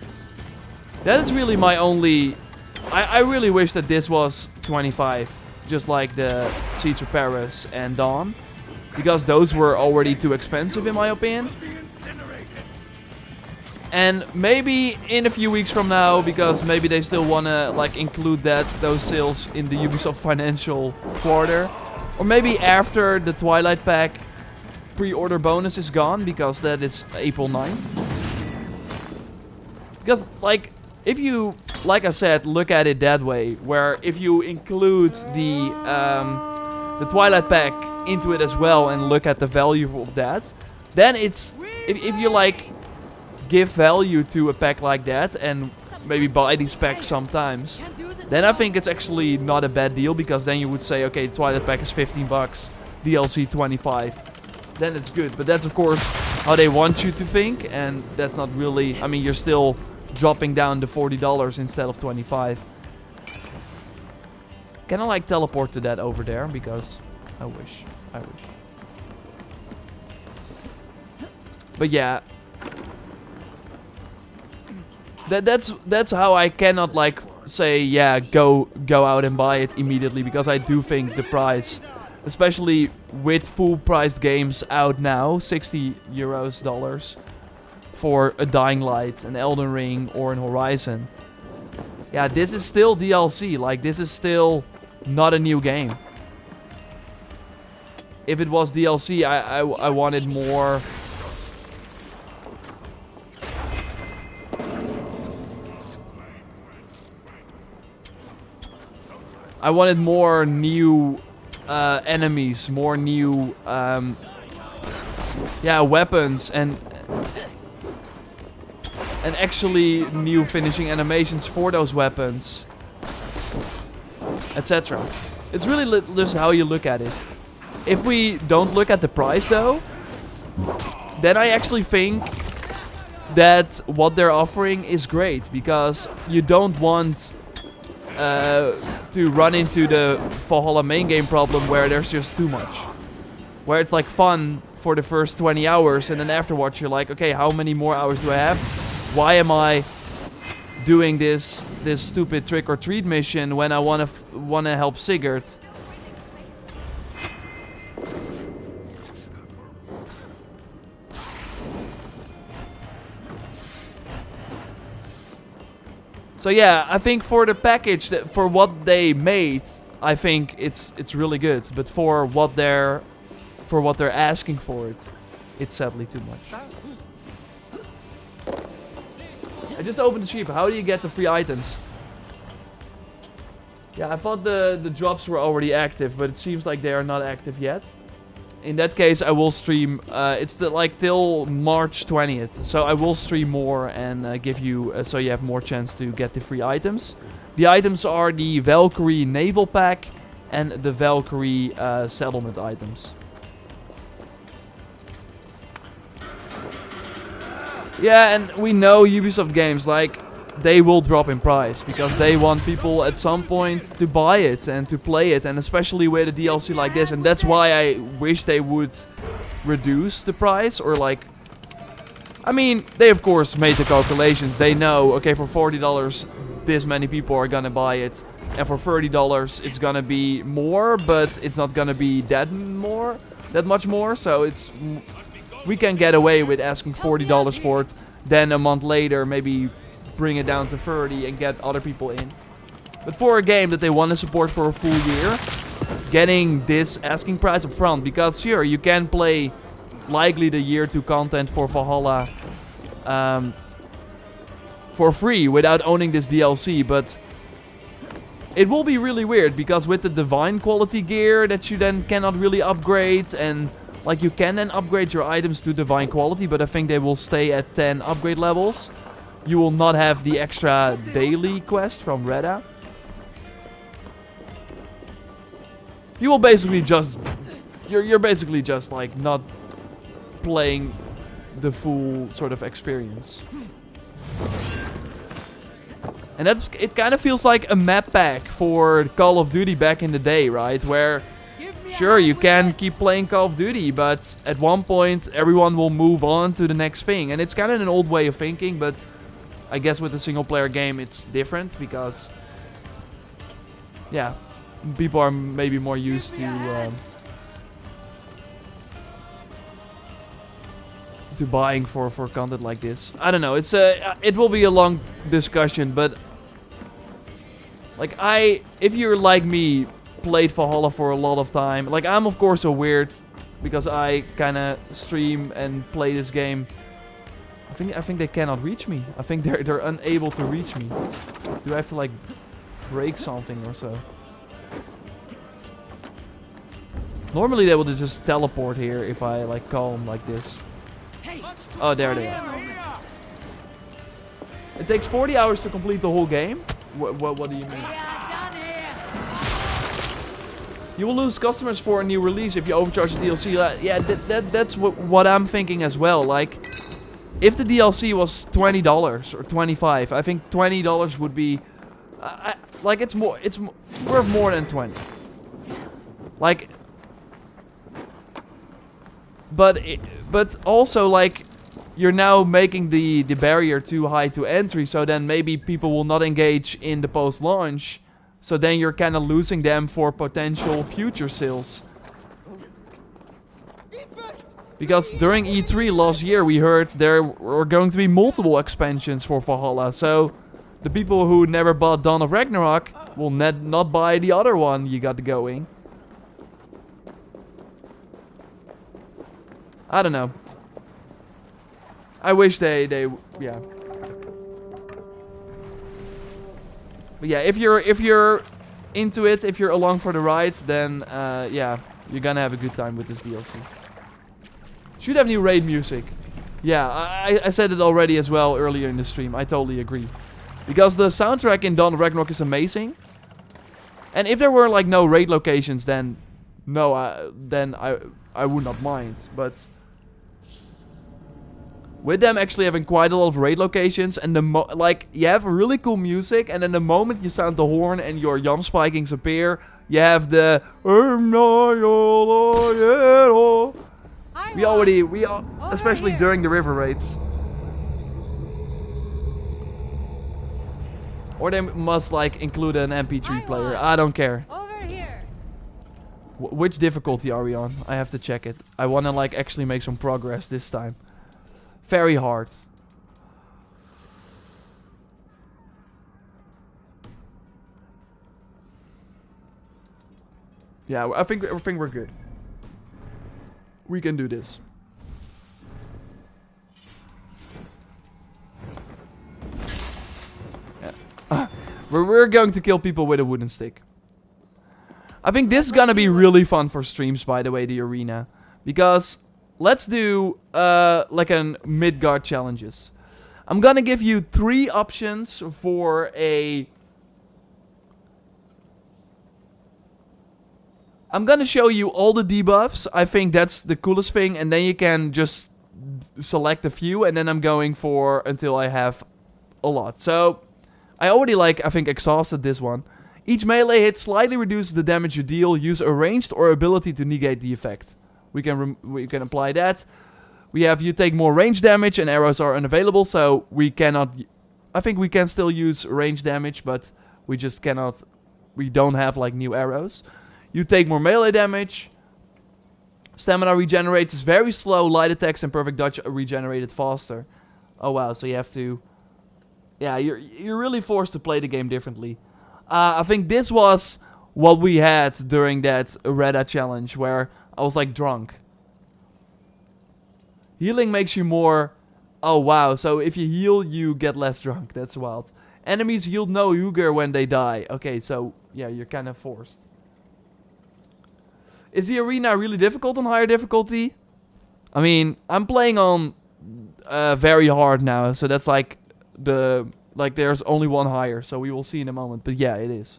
That is really my only... I really wish that this was 25. Just like the Siege of Paris and Dawn. Because those were already too expensive in my opinion. And maybe in a few weeks from now, because maybe they still wanna like include those sales in the Ubisoft financial quarter. Or maybe after the Twilight Pack pre-order bonus is gone, because that is April 9th. Because like, if you, like I said, look at it that way, where if you include the Twilight Pack into it as well and look at the value of that, then it's, if you like give value to a pack like that and maybe buy these packs sometimes, then I think it's actually not a bad deal, because then you would say, okay, the Twilight Pack is 15 bucks, DLC 25. Then it's good. But that's of course how they want you to think, and that's not really, I mean, you're still dropping down to $40 instead of 25. Can I like teleport to that over there? Because I wish. But yeah, that's how I cannot like say, yeah, go out and buy it immediately, because I do think the price, especially with full priced games out now, $60 for a Dying Light, an Elden Ring, or an Horizon. Yeah, this is still DLC. Like, this is still not a new game. if it was DLC, I wanted more. I wanted more new enemies, more new weapons, and actually new finishing animations for those weapons, etc. It's really just how you look at it. If we don't look at the price though, then I actually think that what they're offering is great, because you don't want to run into the Valhalla main game problem where there's just too much. Where it's like fun for the first 20 hours and then afterwards you're like, okay, how many more hours do I have? Why am I doing this stupid trick or treat mission when I wanna help Sigurd? So yeah, I think for the package, for what they made, I think it's really good. But for what they're asking for it's sadly too much. I just opened the ship. How do you get the free items? Yeah, I thought the drops were already active, but it seems like they are not active yet. In that case, I will stream. It's till March 20th, so I will stream more and give you so you have more chance to get the free items. The items are the Valkyrie naval pack and the Valkyrie settlement items. Yeah, and we know Ubisoft games, like, they will drop in price because they want people at some point to buy it and to play it, and especially with a DLC like this. And that's why I wish they would reduce the price, or like, I mean, they of course made the calculations. They know, okay, for $40 this many people are gonna buy it, and for $30 it's gonna be more, but it's not gonna be that much more. So we can get away with asking $40 for it, then a month later maybe bring it down to 30 and get other people in. But for a game that they want to support for a full year, getting this asking price up front, because sure, you can play likely the year 2 content for Valhalla for free without owning this DLC, but it will be really weird because with the divine quality gear that you then cannot really upgrade, and like you can then upgrade your items to divine quality, but I think they will stay at 10 upgrade levels. You will not have the extra daily quest from Reda. You will basically just... You're basically just like not playing the full sort of experience. And it kind of feels like a map pack for Call of Duty back in the day, right? Where, sure, you can keep playing Call of Duty, but at one point everyone will move on to the next thing. And it's kind of an old way of thinking, but I guess with a single player game it's different because, yeah, people are maybe more used to buying for content like this. I don't know. It's it will be a long discussion, but like if you're like me, played Valhalla for a lot of time. Like I'm of course a weird because I kind of stream and play this game. I think they cannot reach me. I think they're unable to reach me. Do I have to like break something or so? Normally they would just teleport here if I like call them like this. Oh, there they are. It takes 40 hours to complete the whole game? What do you mean? You will lose customers for a new release if you overcharge the DLC. Yeah, that's what I'm thinking as well. Like, if the DLC was $20 or $25, I think $20 would be, like it's worth more than 20. Like, but also like you're now making the barrier too high to entry, so then maybe people will not engage in the post-launch. So then you're kind of losing them for potential future sales. Because during E3 last year we heard there were going to be multiple expansions for Valhalla. So the people who never bought Dawn of Ragnarok will not buy the other one you got going. I don't know. I wish they yeah. But yeah, if you're into it, if you're along for the ride, then yeah, you're gonna have a good time with this DLC. Should have new raid music. Yeah, I said it already as well earlier in the stream. I totally agree. Because the soundtrack in Dawn of Ragnarok is amazing. And if there were like no raid locations, then no, then I would not mind. But with them actually having quite a lot of raid locations, and like you have really cool music, and then the moment you sound the horn and your yam spikings appear, you have the especially during the river raids. Or they must like include an MP3 player. I don't care. Over here. Which difficulty are we on? I have to check it. I want to like actually make some progress this time. Very hard. Yeah, I think we're good. We can do this. Yeah. We're going to kill people with a wooden stick. I think this is gonna be really fun for streams, by the way, the arena. Because let's do like an Midgard challenges. I'm gonna give you 3 options for a... I'm gonna show you all the debuffs. I think that's the coolest thing. And then you can just select a few. And then I'm going for until I have a lot. So, I already I think exhausted this one. Each melee hit slightly reduces the damage you deal. Use a ranged or ability to negate the effect. We can apply that. We have you take more range damage and arrows are unavailable. So, we cannot... I think we can still use range damage. But we just cannot... We don't have like new arrows. You take more melee damage. Stamina regenerates is very slow. Light attacks and perfect dodge are regenerated faster. Oh wow, so you have to... Yeah, you're really forced to play the game differently. I think this was what we had during that Reda challenge where I was like drunk. Healing makes you more... Oh wow, so if you heal, you get less drunk. That's wild. Enemies yield no Huger when they die. Okay, so yeah, you're kind of forced. Is the arena really difficult on higher difficulty? I mean, I'm playing on very hard now, so that's like there's only one higher, so we will see in a moment. But yeah, it is.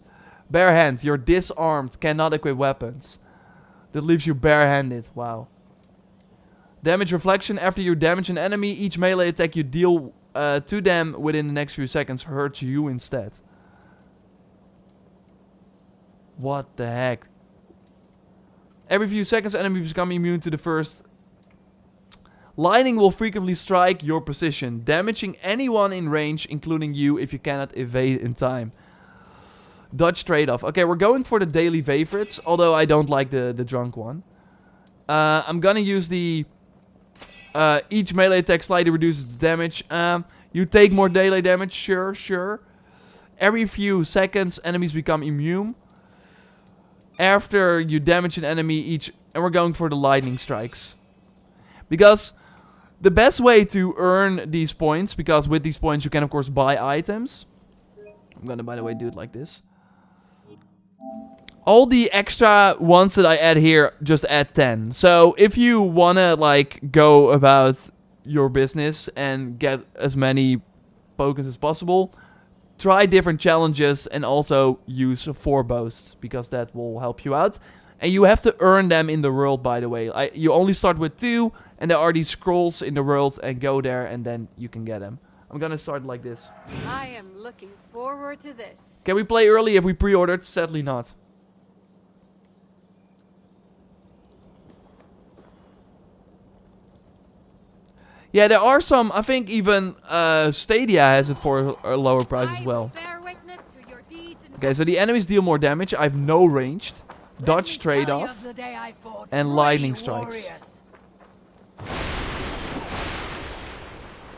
Bare hand, you're disarmed, cannot equip weapons. That leaves you barehanded. Wow. Damage reflection, after you damage an enemy, each melee attack you deal to them within the next few seconds hurts you instead. What the heck? Every few seconds, enemies become immune to the first. Lightning will frequently strike your position, damaging anyone in range, including you, if you cannot evade in time. Dodge trade-off. Okay, we're going for the daily favorites, although I don't like the drunk one. I'm gonna use the... each melee attack slightly reduces the damage. You take more daily damage, sure. Every few seconds, enemies become immune. After you damage an enemy each... And we're going for the lightning strikes. Because the best way to earn these points... Because with these points you can of course buy items. I'm gonna by the way do it like this. All the extra ones that I add here just add 10. So if you wanna like go about your business and get as many tokens as possible... Try different challenges and also use 4 bows, because that will help you out. And you have to earn them in the world, by the way. You only start with 2, and there are these scrolls in the world, and go there, and then you can get them. I'm gonna start like this. I am looking forward to this. Can we play early if we pre-ordered? Sadly not. Yeah, there are some, I think even Stadia has it for a lower price as well. Okay, so the enemies deal more damage. I have no ranged. Dodge trade-off. And lightning strikes.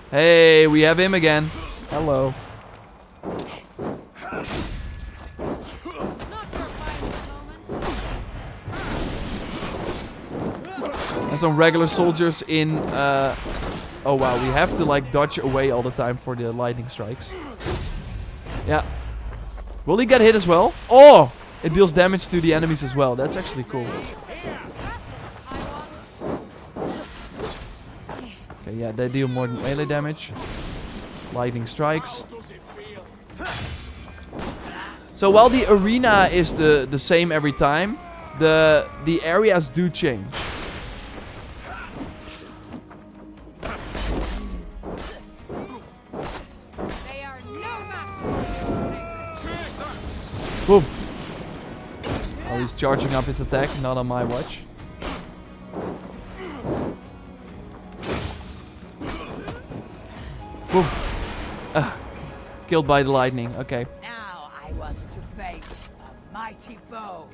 Hey, we have him again. Hello. And some regular soldiers in... oh wow, we have to like dodge away all the time for the lightning strikes. Yeah. Will he get hit as well? Oh! It deals damage to the enemies as well. That's actually cool. Okay, yeah, they deal more melee damage. Lightning strikes. So while the arena is the same every time, the areas do change. Boom. Oh, he's charging up his attack, not on my watch. Boom. Killed by the lightning, okay. Now I was to face a mighty foe.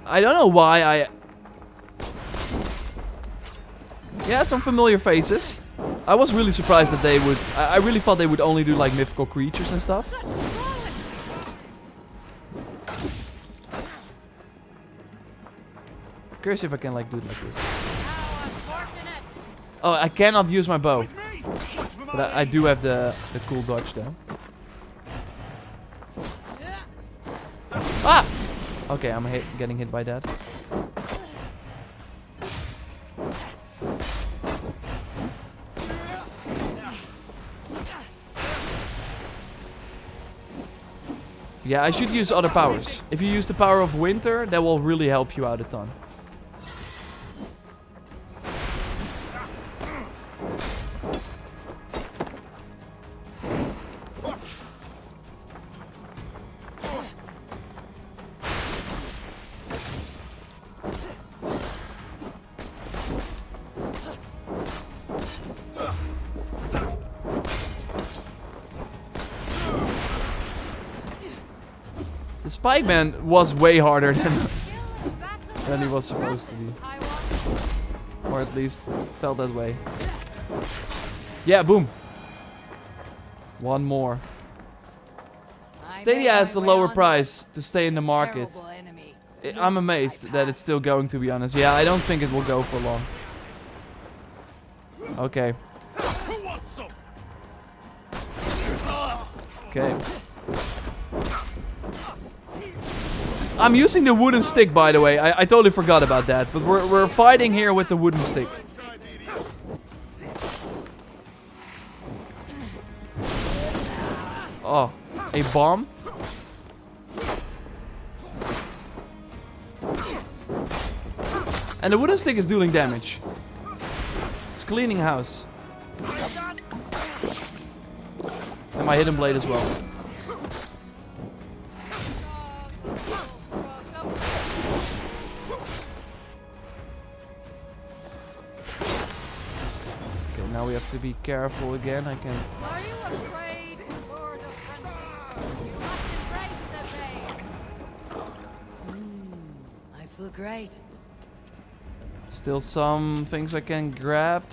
I don't know why I... Yeah, some familiar faces. I was really surprised that they would... I really thought they would only do like mythical creatures and stuff. Curious if I can like do it like this. Oh, I cannot use my bow. But I do have the cool dodge though. Ah! Okay, I'm getting hit by that. Yeah, I should use other powers. If you use the power of winter, that will really help you out a ton. The Spikeman was way harder than he was supposed to be. Or at least felt that way. Yeah, boom. One more. Stadia has the lower price to stay in the market. I'm amazed that it's still going, to be honest. Yeah, I don't think it will go for long. Okay. Okay. I'm using the wooden stick, by the way. I totally forgot about that. But we're fighting here with the wooden stick. Oh, a bomb? And the wooden stick is dealing damage. It's cleaning house. And my hidden blade as well. Okay, now we have to be careful again. I can... Are you afraid, Lord of Frenzy? You must embrace the pain. I feel great. Still some things I can grab.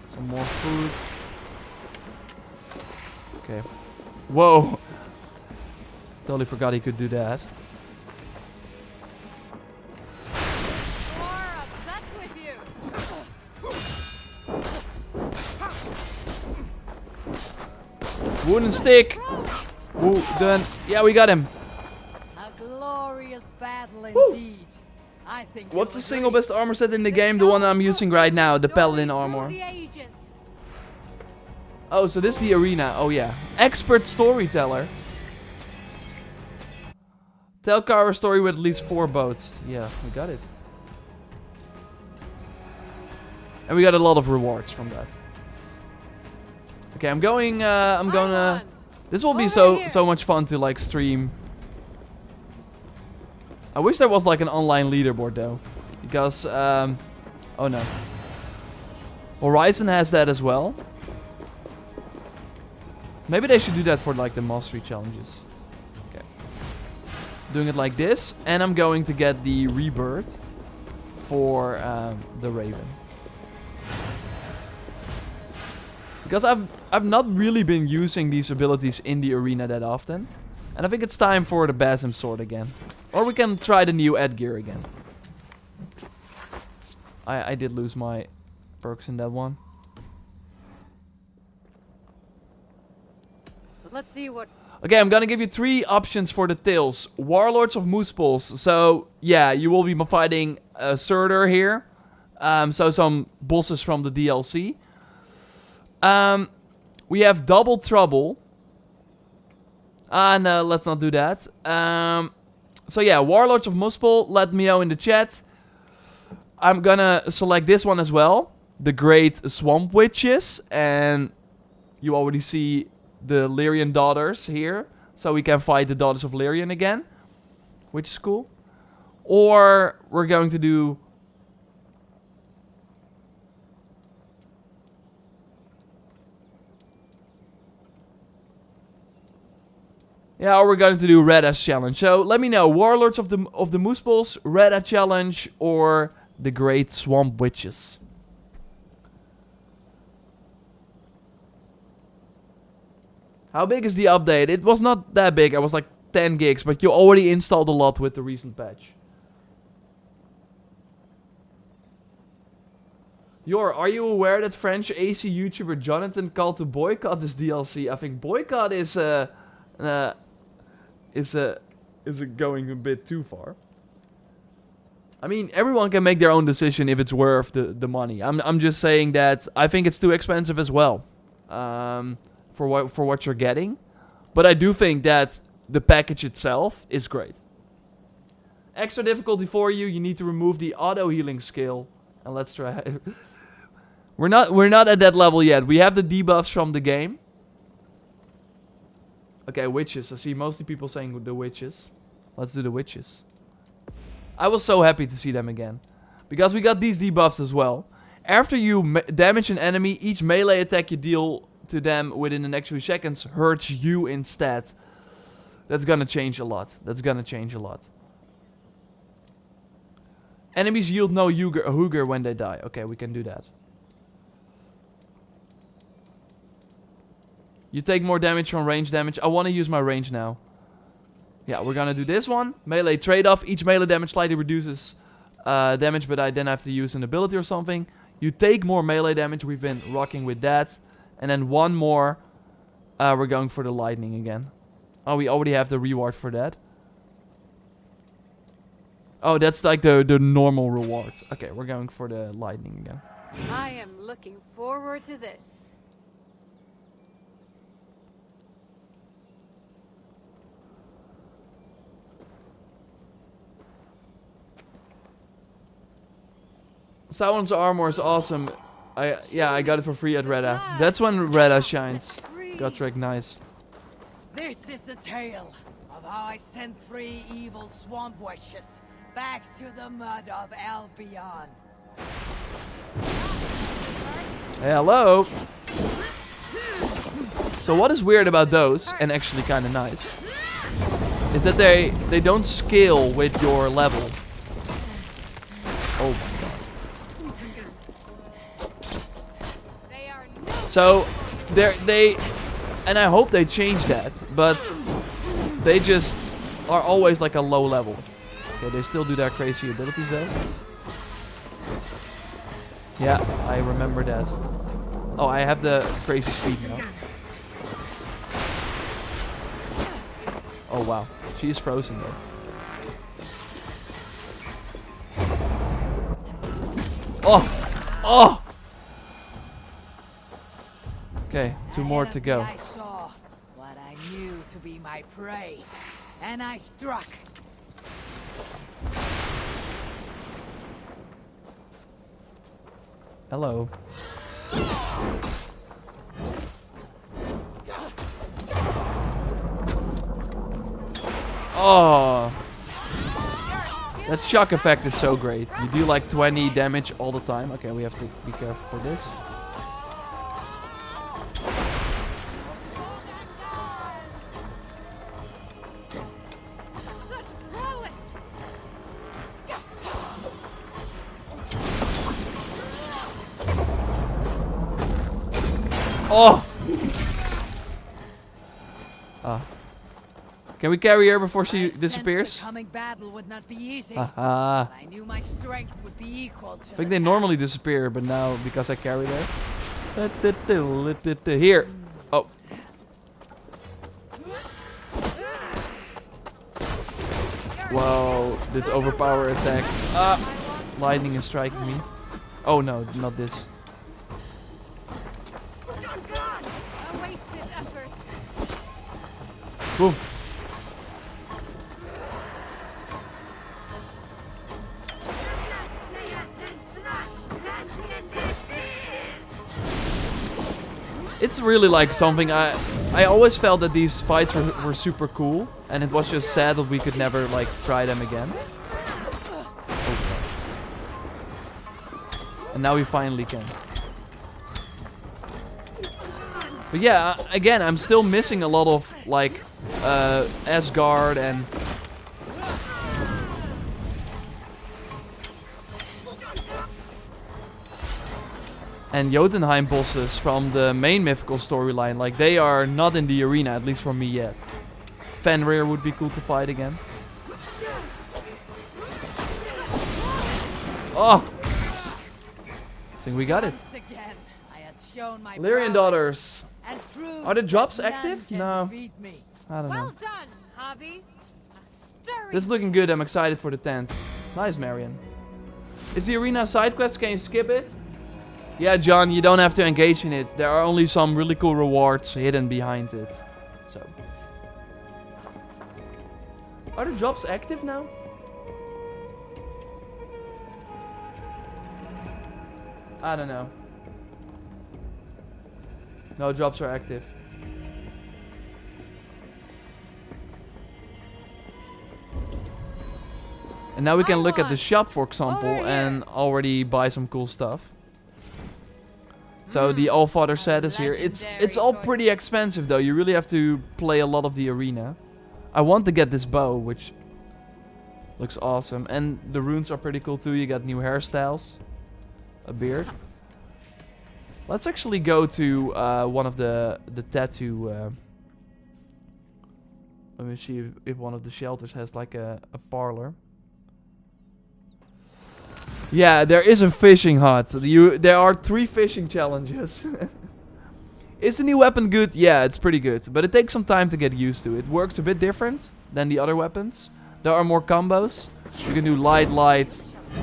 Some more food. Okay. Whoa! Totally forgot he could do that. Or upset with you. Wooden stick! Ooh, done. Yeah, we got him. A glorious battle indeed. I think What's the single best armor set in the game? The one I'm using right now, the Paladin armor. Oh, so this is the arena. Oh yeah. Expert storyteller. Tell Kara story with at least 4 boats. Yeah, we got it. And we got a lot of rewards from that. Okay, I'm gonna... This will be so much fun to like stream. I wish there was like an online leaderboard though. Because, oh no. Horizon has that as well. Maybe they should do that for like the mastery challenges. Okay. Doing it like this. And I'm going to get the rebirth for the Raven. Because I've not really been using these abilities in the arena that often. And I think it's time for the Basim sword again. Or we can try the new Edgear again. I did lose my perks in that one. Let's see what... Okay, I'm gonna give you 3 options for the tales. Warlords of Moospools. So, yeah, you will be fighting Surtur here. So some bosses from the DLC. We have Double Trouble. No, let's not do that. So yeah, Warlords of Muspel, let me know in the chat. I'm gonna select this one as well. The Great Swamp Witches. And you already see the Lyrian daughters here. So we can fight the daughters of Lyrian again. Which is cool. Or we're going to do... Yeah, or we're going to do Red Ash Challenge. So let me know, Warlords of the Moospools, Red Ash Challenge, or the Great Swamp Witches. How big is the update? It was not that big. It was like 10 gigs, but you already installed a lot with the recent patch. Are you aware that French AC YouTuber Jonathan called to boycott this DLC? I think boycott is going a bit too far. I mean, everyone can make their own decision if it's worth the money. I'm just saying that I think it's too expensive as well. For what you're getting. But I do think that the package itself is great. Extra difficulty for you. You need to remove the auto healing skill. And let's try. We're not at that level yet. We have the debuffs from the game. Okay, witches. I see mostly people saying the witches. Let's do the witches. I was so happy to see them again. Because we got these debuffs as well. After you damage an enemy, each melee attack you deal to them within the next few seconds hurts you instead. That's gonna change a lot. Enemies yield no Hooger when they die. Okay, we can do that. You take more damage from range damage. I want to use my range now. Yeah, we're gonna do this one. Melee trade-off. Each melee damage slightly reduces damage, but I then have to use an ability or something. You take more melee damage. We've been rocking with that. And then one more. We're going for the lightning again. Oh, we already have the reward for that. Oh, that's like the normal reward. Okay, we're going for the lightning again. I am looking forward to this. Sauron's armor is awesome. I got it for free at Reda. That's when Reda shines. Gotrek, nice. This is the tale of how I sent 3 evil swamp witches back to the mud of Albion. Hey, hello. So what is weird about those, and actually kind of nice, is that they don't scale with your level. Oh my god. So they and I hope they change that, but they just are always like a low level. Okay, they still do their crazy abilities though. Yeah, I remember that. Oh, I have the crazy speed now. Oh wow, she is frozen though. Oh! Okay, 2 more to go. I saw what I knew to be my prey, and I struck. Hello. Oh! That shock effect is so great. You do like 20 damage all the time. Okay, we have to be careful for this. Oh! Can we carry her before she I sensed disappears? the coming battle would not be easy. Haha. I knew my strength would be equal to I think the they normally disappear, but now because I carried her. Here. Oh. Whoa, this overpower attack. Ah, lightning is striking me. Oh no, not this. A wasted effort. Boom. It's really like something I always felt that these fights were super cool, and it was just sad that we could never like try them again. And now we finally can. But yeah, again, I'm still missing a lot of like Asgard and Jotunheim bosses from the main mythical storyline. Like, they are not in the arena, at least for me yet. Fenrir would be cool to fight again. Oh! I think we got it. Once again, I had shown my Lyrian prowess Daughters. and proved Are the jobs that active? none can No. defeat me. I don't Well know. done, Harvey. A stirring. This is looking good. I'm excited for the 10th. Nice, Marion. Is the arena side quest? Can you skip it? Yeah, John, you don't have to engage in it. There are only some really cool rewards hidden behind it. So. Are the jobs active now? I don't know. No jobs are active. And now we can look at the shop, for example, and already buy some cool stuff. So the Allfather set is here. It's all pretty expensive though. You really have to play a lot of the arena. I want to get this bow, which looks awesome. And the runes are pretty cool too. You got new hairstyles. A beard. Let's actually go to one of the tattoo... let me see if one of the shelters has like a parlor. Yeah, there is a fishing hut. There are 3 fishing challenges. Is the new weapon good? Yeah, it's pretty good. But it takes some time to get used to. It works a bit different than the other weapons. There are more combos. You can do light,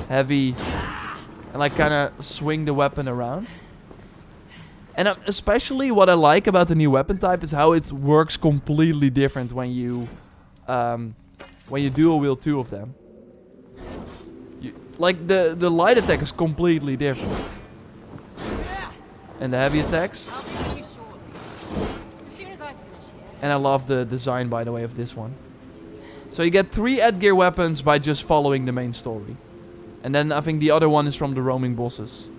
heavy, and like kind of swing the weapon around. And especially what I like about the new weapon type is how it works completely different when you dual wield 2 of them. Like the light attack is completely different. And the heavy attacks. I'll be with you shortly. As soon as I finish here. And I love the design, by the way, of this one. So you get 3 Edgear weapons by just following the main story. And then I think the other one is from the roaming bosses.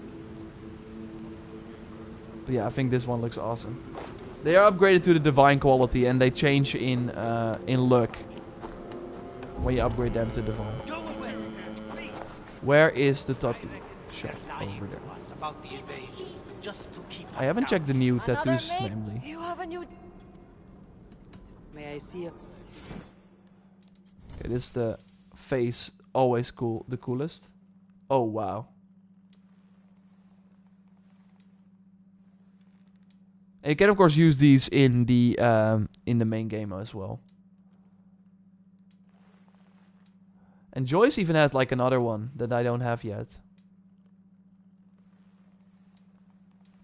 But yeah, I think this one looks awesome. They are upgraded to the divine quality and they change in look when you upgrade them to divine. Where is the tattoo shop? Over there. I haven't checked the new tattoos, namely. You have a new... May I see it? Okay, this is the face, always cool, the coolest. Oh wow. And you can of course use these in the main game as well. And Joyce even had like another one that I don't have yet.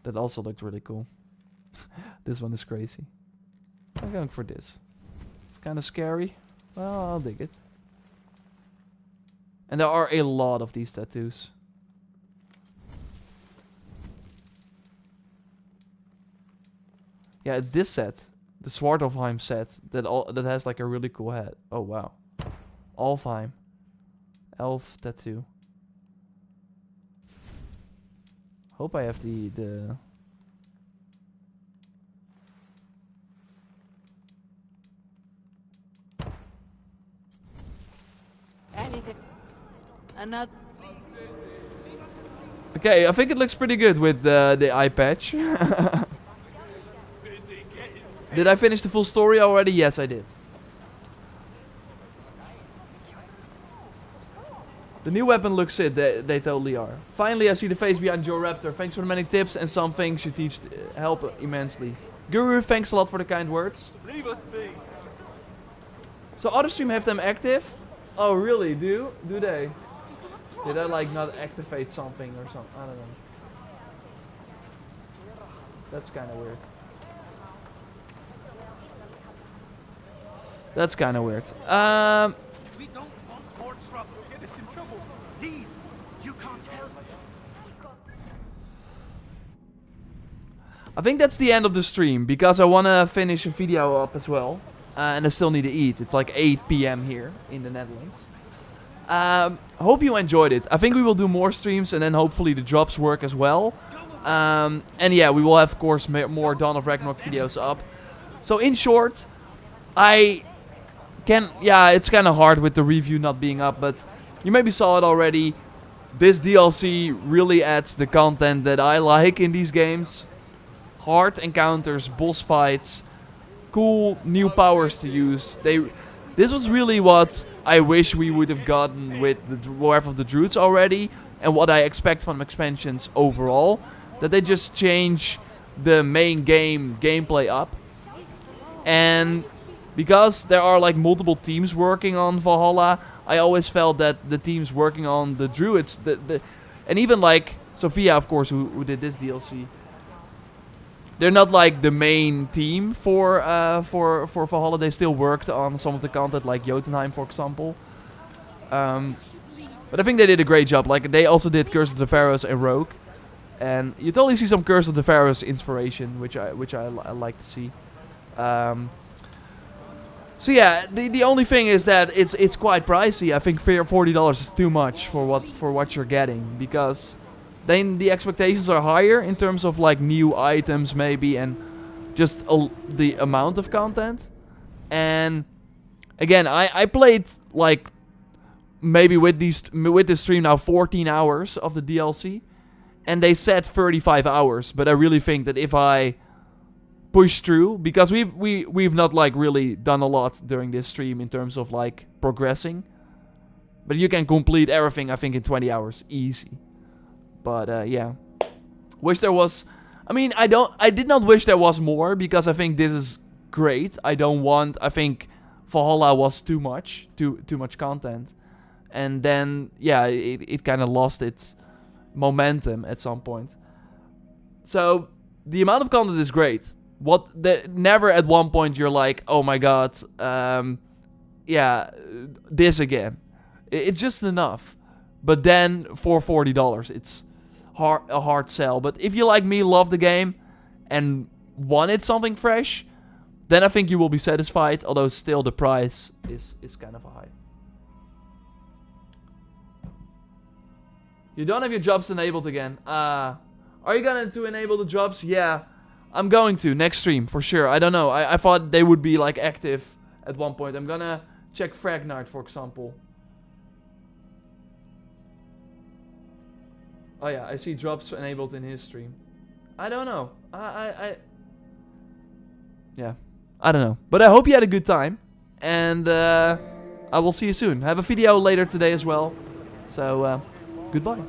That also looked really cool. This one is crazy. I'm going for this. It's kind of scary. Well, I'll dig it. And there are a lot of these tattoos. Yeah, it's this set. The Svartalfheim set that has like a really cool head. Oh wow. Alfheim. Elf tattoo. Hope I have the Anything. Another... Okay, I think it looks pretty good with the eye patch. Did I finish the full story already? Yes, I did. The new weapon looks it. They totally are. Finally, I see the face behind Joe Raptor. Thanks for the many tips and some things you teach help immensely. Guru, thanks a lot for the kind words. Leave us be. So other stream have them active? Oh really? Do they? Did I like not activate something or something? I don't know. That's kind of weird. That's kind of weird. We don't want more trouble. Get us in trouble. Leave. You can't help. I think that's the end of the stream because I want to finish a video up as well. And I still need to eat. It's like 8 p.m. here in the Netherlands. Hope you enjoyed it. I think we will do more streams and then hopefully the drops work as well. And yeah, we will have of course more Dawn of Ragnarok videos up. So in short, yeah, it's kind of hard with the review not being up, but you maybe saw it already. This DLC really adds the content that I like in these games. Hard encounters, boss fights, cool new powers to use. This was really what I wish we would have gotten with the Dwarf of the Druids already, and what I expect from expansions overall. That they just change the main gameplay up. And because there are like multiple teams working on Valhalla, I always felt that the teams working on the Druids, and even like Sophia, of course, who did this DLC, they're not like the main team for Valhalla. They still worked on some of the content, like Jotunheim, for example. But I think they did a great job. Like they also did Curse of the Pharaohs and Rogue, and you totally see some Curse of the Pharaohs inspiration, which I like to see. So yeah, the only thing is that it's quite pricey. I think $40 is too much for what you're getting, because then the expectations are higher in terms of like new items maybe, and just the amount of content. And again, I played like maybe with this stream now 14 hours of the DLC, and they said 35 hours. But I really think that if I push through, because we've not like really done a lot during this stream in terms of like progressing, but you can complete everything I think in 20 hours easy. But yeah, wish there was. I mean, I did not wish there was more, because I think this is great. I think Valhalla was too much content, and then yeah, it kind of lost its momentum at some point. So the amount of content is great. Never at one point you're like, oh my god, yeah, this again. It's just enough. But then for $40, it's a hard sell. But if you like me, love the game, and wanted something fresh, then I think you will be satisfied. Although still the price is kind of high. You don't have your jobs enabled again. Are you going to enable the jobs? Yeah. I'm going to next stream for sure. I don't know. I thought they would be like active at one point. I'm gonna check Ragnarok, for example. Oh yeah, I see drops enabled in his stream. I don't know. Yeah, I don't know. But I hope you had a good time, and I will see you soon. Have a video later today as well. So goodbye.